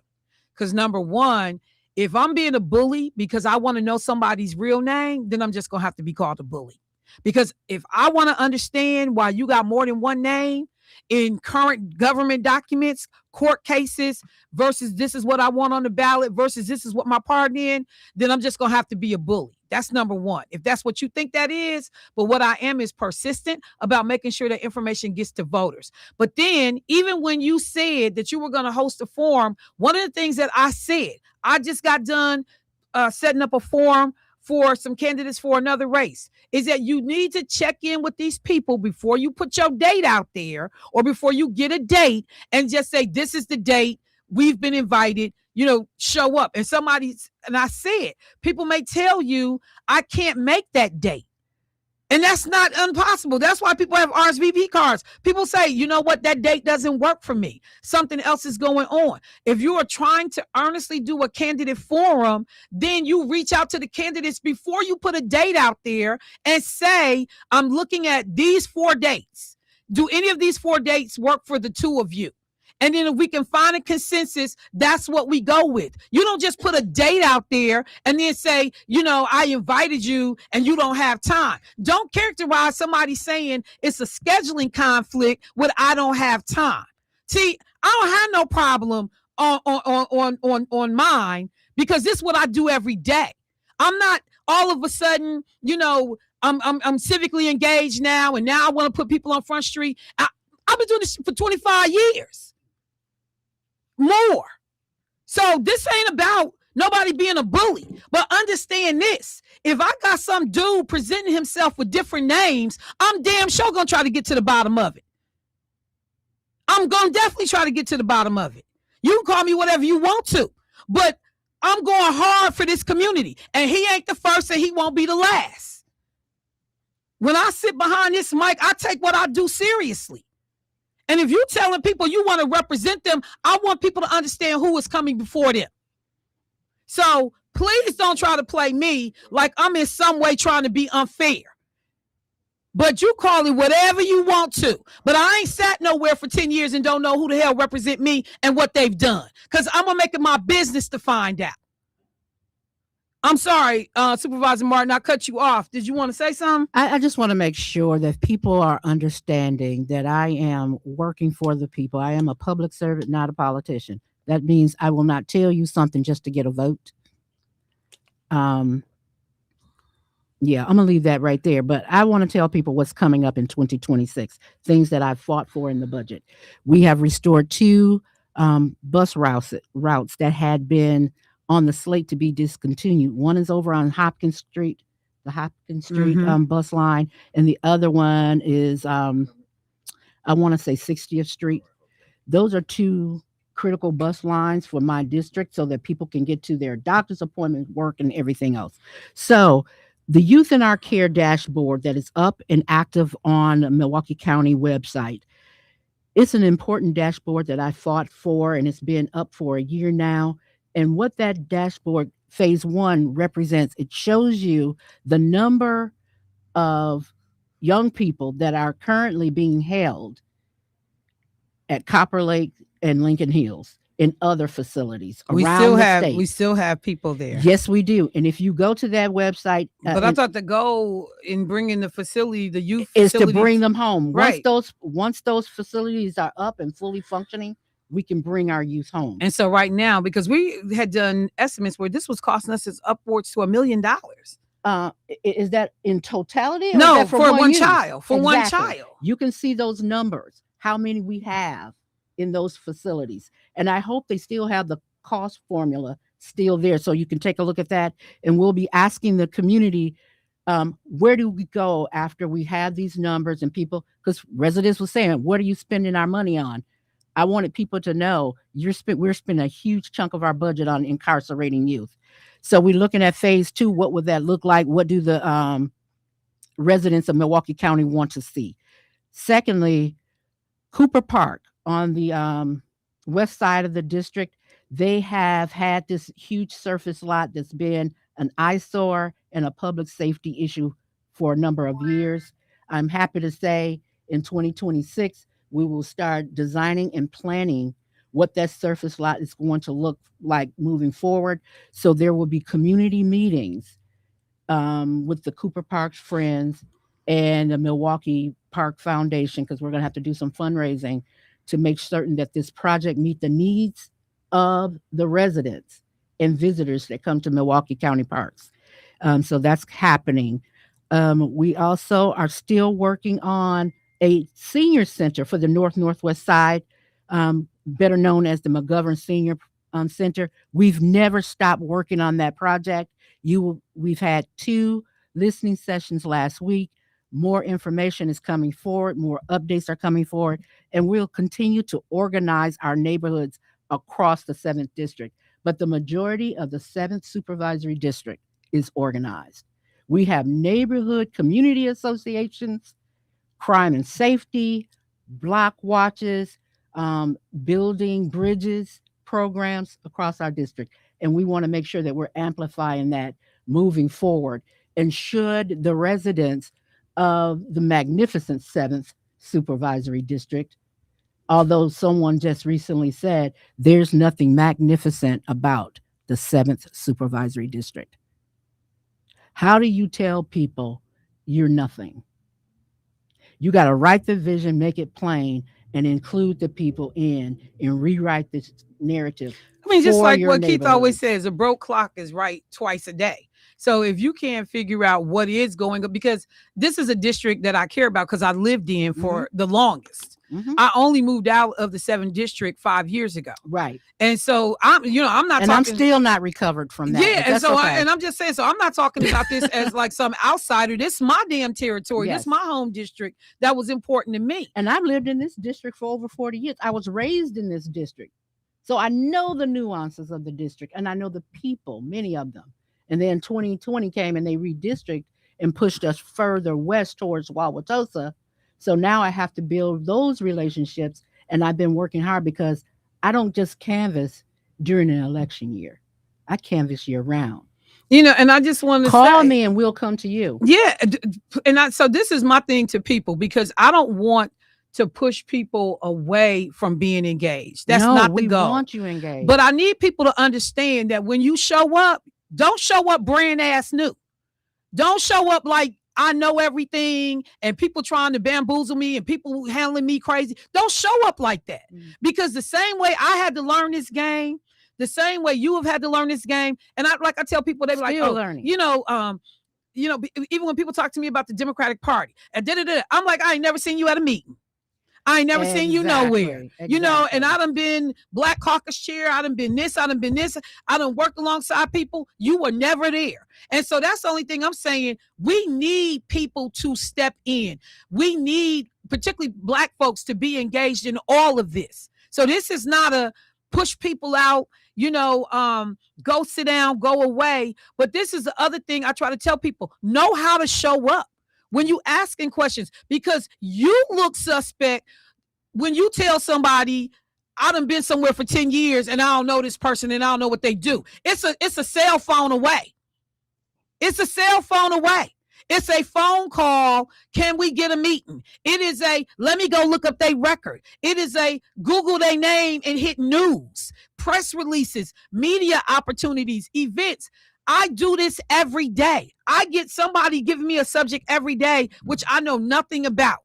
Because number one, if I'm being a bully because I want to know somebody's real name, then I'm just gonna have to be called a bully. Because if I want to understand why you got more than one name in current government documents, court cases, versus this is what I want on the ballot versus this is what my part in, then I'm just going to have to be a bully. That's number one. If that's what you think that is, but what I am is persistent about making sure that information gets to voters. But then, even when you said that you were going to host a forum, one of the things that I said, I just got done setting up a forum for some candidates for another race, is that you need to check in with these people before you put your date out there or before you get a date and just say, this is the date, we've been invited, show up. And I said, people may tell you, I can't make that date. And that's not impossible. That's why people have RSVP cards. People say, you know what, that date doesn't work for me. Something else is going on. If you are trying to earnestly do a candidate forum, then you reach out to the candidates before you put a date out there and say, I'm looking at these 4 dates. Do any of these 4 dates work for the two of you? And then if we can find a consensus, that's what we go with. You don't just put a date out there and then say, I invited you and you don't have time. Don't characterize somebody saying it's a scheduling conflict with I don't have time. See, I don't have no problem on mine because this is what I do every day. I'm not all of a sudden, I'm civically engaged now and now I want to put people on Front Street. I've been doing this for 25 years. More. So this ain't about nobody being a bully, but understand this. If I got some dude presenting himself with different names, I'm damn sure gonna try to get to the bottom of it. I'm gonna definitely try to get to the bottom of it. You can call me whatever you want to, but I'm going hard for this community, and he ain't the first and he won't be the last. When I sit behind this mic, I take what I do seriously. And if you're telling people you want to represent them, I want people to understand who is coming before them. So please don't try to play me like I'm in some way trying to be unfair. But you call it whatever you want to. But I ain't sat nowhere for 10 years and don't know who the hell represent me and what they've done. Because I'm going to make it my business to find out. I'm sorry, Supervisor Martin, I cut you off. Did you want to say something? I just want to make sure that people are understanding that I am working for the people. I am a public servant, not a politician. That means I will not tell you something just to get a vote. Yeah, I'm going to leave that right there. But I want to tell people what's coming up in 2026, things that I've fought for in the budget. We have restored 2 bus routes that had been on the slate to be discontinued. One is over on Hopkins Street, the Hopkins Street bus line, and the other one is, I want to say 60th Street. Those are 2 critical bus lines for my district so that people can get to their doctor's appointment, work, and everything else. So the Youth in Our Care dashboard that is up and active on the Milwaukee County website, it's an important dashboard that I fought for, and it's been up for a year now. And what that dashboard phase 1 represents, it shows you the number of young people that are currently being held at Copper Lake and Lincoln Hills and other facilities around the state. We still have people there. Yes, we do. And if you go to that website, but I thought the goal in bringing the facility, the youth is to bring them home. Right. Once those facilities are up and fully functioning, we can bring our youth home. And so right now, because we had done estimates where this was costing us upwards to $1 million. Is that in totality? No, for one child. For one child. You can see those numbers, how many we have in those facilities. And I hope they still have the cost formula still there so you can take a look at that. And we'll be asking the community, where do we go after we have these numbers and people, because residents were saying, what are you spending our money on? I wanted people to know we're spending a huge chunk of our budget on incarcerating youth. So we're looking at phase 2. What would that look like? What do the residents of Milwaukee County want to see? Secondly, Cooper Park on the west side of the district, they have had this huge surface lot that's been an eyesore and a public safety issue for a number of years. I'm happy to say in 2026, we will start designing and planning what that surface lot is going to look like moving forward. So there will be community meetings with the Cooper Parks friends and the Milwaukee Park Foundation, because we're going to have to do some fundraising to make certain that this project meet the needs of the residents and visitors that come to Milwaukee County Parks. So that's happening. We also are still working on a senior center for the Northwest side, better known as the McGovern Senior Center. We've never stopped working on that project. We've had 2 listening sessions last week. More information is coming forward. More updates are coming forward, and we'll continue to organize our neighborhoods across the 7th district. But the majority of the 7th supervisory district is organized. We have neighborhood community associations, crime and safety, block watches, building bridges programs across our district. And we want to make sure that we're amplifying that moving forward. And should the residents of the magnificent 7th supervisory district, although someone just recently said there's nothing magnificent about the 7th supervisory district. How do you tell people you're nothing? You got to write the vision, make it plain, and include the people in and rewrite this narrative. I mean, just for like your what Keith always neighborhood. says, a broke clock is right twice a day. So if you can't figure out what is going on, because this is a district that I care about because I lived in for the longest. Mhm. I only moved out of the 7th district 5 years ago. Right. And so I'm not And talking. I'm still not recovered from that. Yeah, but and that's so okay. I'm just saying. So I'm not talking about this as like some outsider. This is my damn territory. Yes. This is my home district that was important to me. And I've lived in this district for over 40 years. I was raised in this district. So I know the nuances of the district and I know the people, many of them. And then 2020 came and they redistricted and pushed us further west towards Wauwatosa. So now I have to build those relationships. And I've been working hard because I don't just canvass during an election year. I canvass year round. And I just want to Call say, me and we'll come to you. yeah, so this is my thing to people because I don't want to push people away from being engaged. That's No, not the we goal. want you engaged. But I need people to understand that when you show up, don't show up brand ass new. Don't show up like I know everything and people trying to bamboozle me and people handling me crazy. Don't show up like that. Because the same way I had to learn this game, the same way you have had to learn this game. And I tell people, they be like, Still learning. Even when people talk to me about the Democratic Party and I'm like, I ain't never seen you at a meeting. I ain't never seen you nowhere. And I done been Black Caucus chair. I done been this. I done worked alongside people. You were never there. And so that's the only thing I'm saying. We need people to step in. We need particularly Black folks to be engaged in all of this. So this is not a push people out, go sit down, go away. But this is the other thing I try to tell people. Know how to show up when you asking questions, because you look suspect when you tell somebody, I done been somewhere for 10 years and I don't know this person and I don't know what they do. It's a cell phone away. It's a cell phone away. It's a phone call. Can we get a meeting? It is let me go look up their record. It is a Google their name and hit news, press releases, media opportunities, events. I do this every day. I get somebody giving me a subject every day, which I know nothing about.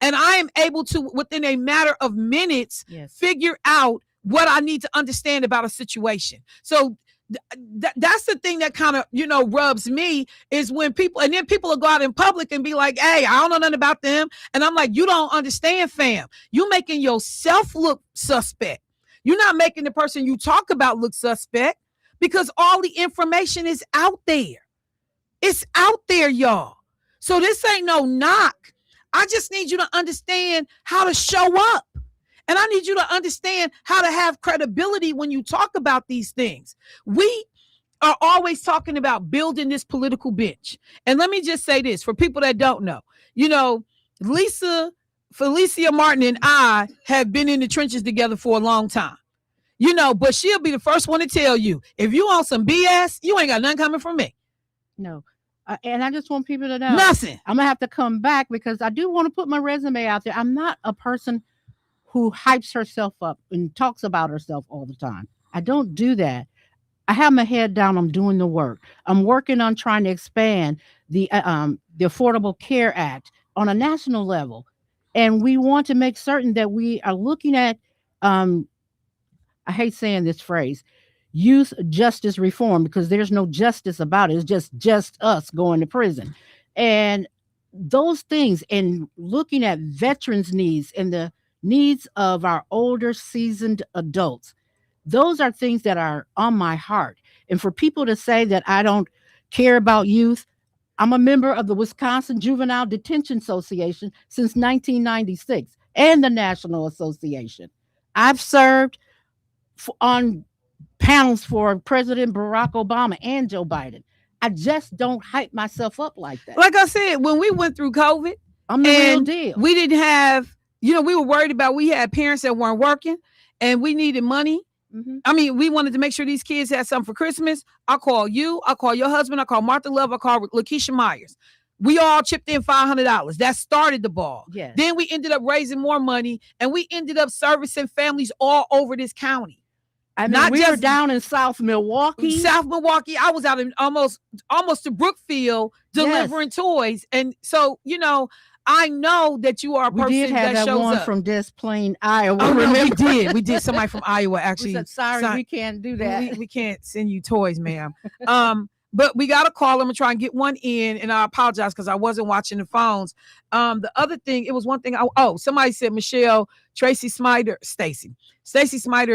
And I am able to, within a matter of minutes, figure out what I need to understand about a situation. So that's the thing that kind of, rubs me is when people will go out in public and be like, hey, I don't know nothing about them. And I'm like, you don't understand, fam. You making yourself look suspect. You're not making the person you talk about look suspect. Because all the information is out there. It's out there, y'all. So this ain't no knock. I just need you to understand how to show up. And I need you to understand how to have credibility when you talk about these things. We are always talking about building this political bench. And let me just say this for people that don't know. Felicia Martin and I have been in the trenches together for a long time. But she'll be the first one to tell you, if you on some BS, you ain't got nothing coming from me. No. And I just want people to know. Nothing. I'm going to have to come back because I do want to put my resume out there. I'm not a person who hypes herself up and talks about herself all the time. I don't do that. I have my head down. I'm doing the work. I'm working on trying to expand the Affordable Care Act on a national level, and we want to make certain that we are looking at. Um, I hate saying this phrase, youth justice reform, because there's no justice about it. It's just us going to prison, and those things, and looking at veterans' needs and the needs of our older, seasoned adults. Those are things that are on my heart. And for people to say that I don't care about youth, I'm a member of the Wisconsin Juvenile Detention Association since 1996 and the National Association. I've served on panels for President Barack Obama and Joe Biden. I just don't hype myself up like that. Like I said, when we went through COVID, I'm the real and deal. we didn't have, we were worried about, we had parents that weren't working and we needed money. I mean, we wanted to make sure these kids had something for Christmas. I call you, I call your husband, I call Martha Love, I call Lakeisha Myers. We all chipped in $500. That started the ball. Yes. Then we ended up raising more money, and we ended up servicing families all over this county. I mean, we were down in South Milwaukee. I was out in almost to Brookfield delivering toys. And so, I know that you are a person we did have that shows one up. from Des Plaines, Iowa. Oh, no, we did somebody from Iowa actually. We said, sorry, we can't do that. We can't send you toys, ma'am. But we got to call them and try and get one in. And I apologize because I wasn't watching the phones. The other thing, it was one thing. Somebody said Stacy Smiter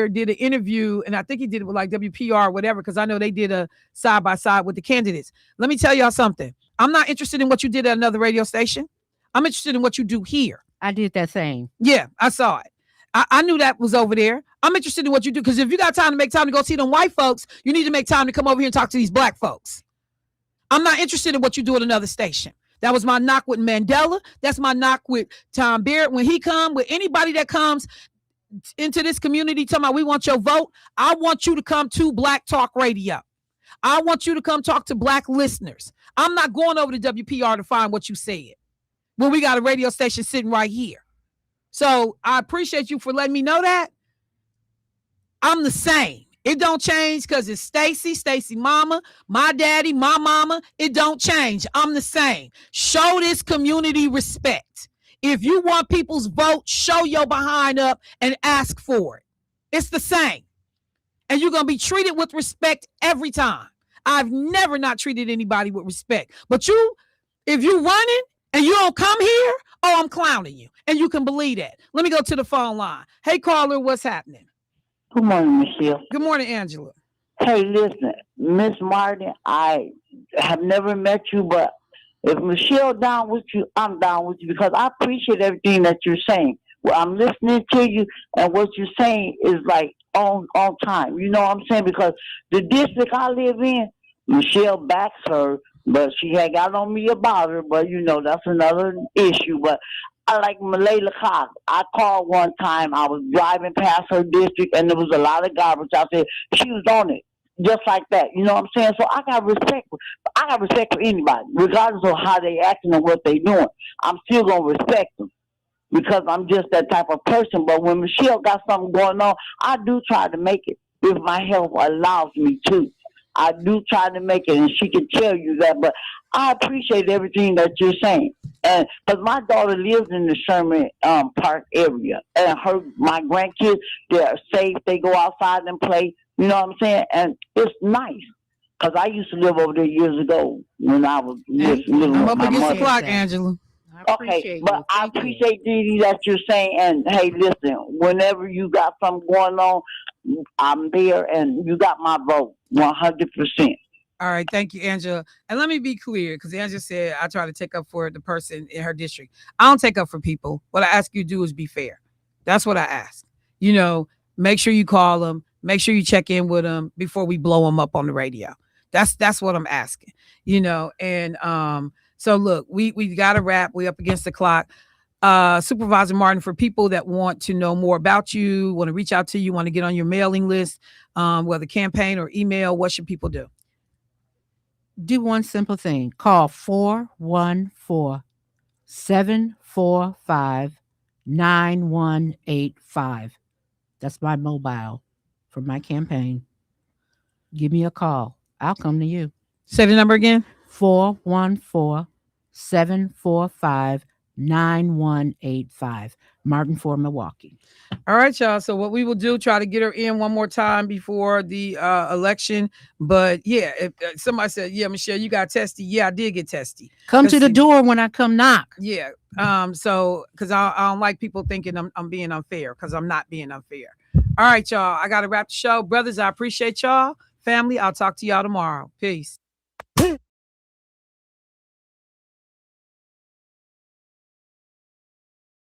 did an interview, and I think he did it with like WPR or whatever, because I know they did a side by side with the candidates. Let me tell y'all something. I'm not interested in what you did at another radio station. I'm interested in what you do here. I did that same. Yeah, I saw it. I knew that was over there. I'm interested in what you do, because if you got time to make time to go see them white folks, you need to make time to come over here and talk to these black folks. I'm not interested in what you do at another station. That was my knock with Mandela. That's my knock with Tom Barrett. When he come, with anybody that comes into this community talking about we want your vote, I want you to come to Black Talk Radio. I want you to come talk to black listeners. I'm not going over to WPR to find what you said when we got a radio station sitting right here. So I appreciate you for letting me know that. I'm the same. It don't change because it's Stacy mama, my daddy, my mama. It don't change. I'm the same. Show this community respect. If you want people's vote, show your behind up and ask for it. It's the same. And you're going to be treated with respect every time. I've never not treated anybody with respect. But if you running and you don't come here, I'm clowning you. And you can believe that. Let me go to the phone line. Hey, caller, what's happening? Good morning, Michelle. Good morning, Angela. Hey, listen, Miss Martin, I have never met you, but if Michelle down with you, I'm down with you, because I appreciate everything that you're saying. Well, I'm listening to you, and what you're saying is like on time. You know what I'm saying? Because the district I live in, Michelle backs her, but she had got on me about her. But that's another issue. But I like Malayla Cox. I called one time. I was driving past her district, and there was a lot of garbage out there. She was on it, just like that. You know what I'm saying? So I got respect. I got respect for anybody, regardless of how they acting and what they doing. I'm still gonna respect them, because I'm just that type of person. But when Michelle got something going on, I do try to make it if my health allows me to. I do try to make it, and she can tell you that. But I appreciate everything that you're saying. And because my daughter lives in the Sherman Park area, and my grandkids, they're safe. They go outside and play. You know what I'm saying? And it's nice, because I used to live over there years ago when I was living with I'm up my against mother. the clock, Angela. Okay, but I appreciate Dee that you're saying. And hey, listen, whenever you got something going on, I'm there, and you got my vote 100%. All right, thank you, Angela. And let me be clear, because Angela said I try to take up for the person in her district. I don't take up for people. What I ask you to do is be fair. That's what I ask. Make sure you call them. Make sure you check in with them before we blow them up on the radio. That's what I'm asking. And so look, we got to wrap. We up against the clock. Supervisor Martin, for people that want to know more about you, want to reach out to you, want to get on your mailing list, whether campaign or email, what should people do? Do one simple thing. Call 414-745-9185. That's my mobile for my campaign. give me a call. I'll come to you. Say the number again. 414-745-9185. Martin for Milwaukee. All right, y'all. So what we will do, try to get her in one more time before the election. But yeah, if somebody said, yeah, Michelle, you got testy. Yeah, I did get testy. Come to the door when I come knock. Yeah. So because I don't like people thinking I'm being unfair, because I'm not being unfair. All right, y'all. I gotta wrap the show. Brothers, I appreciate y'all. Family, I'll talk to y'all tomorrow. Peace.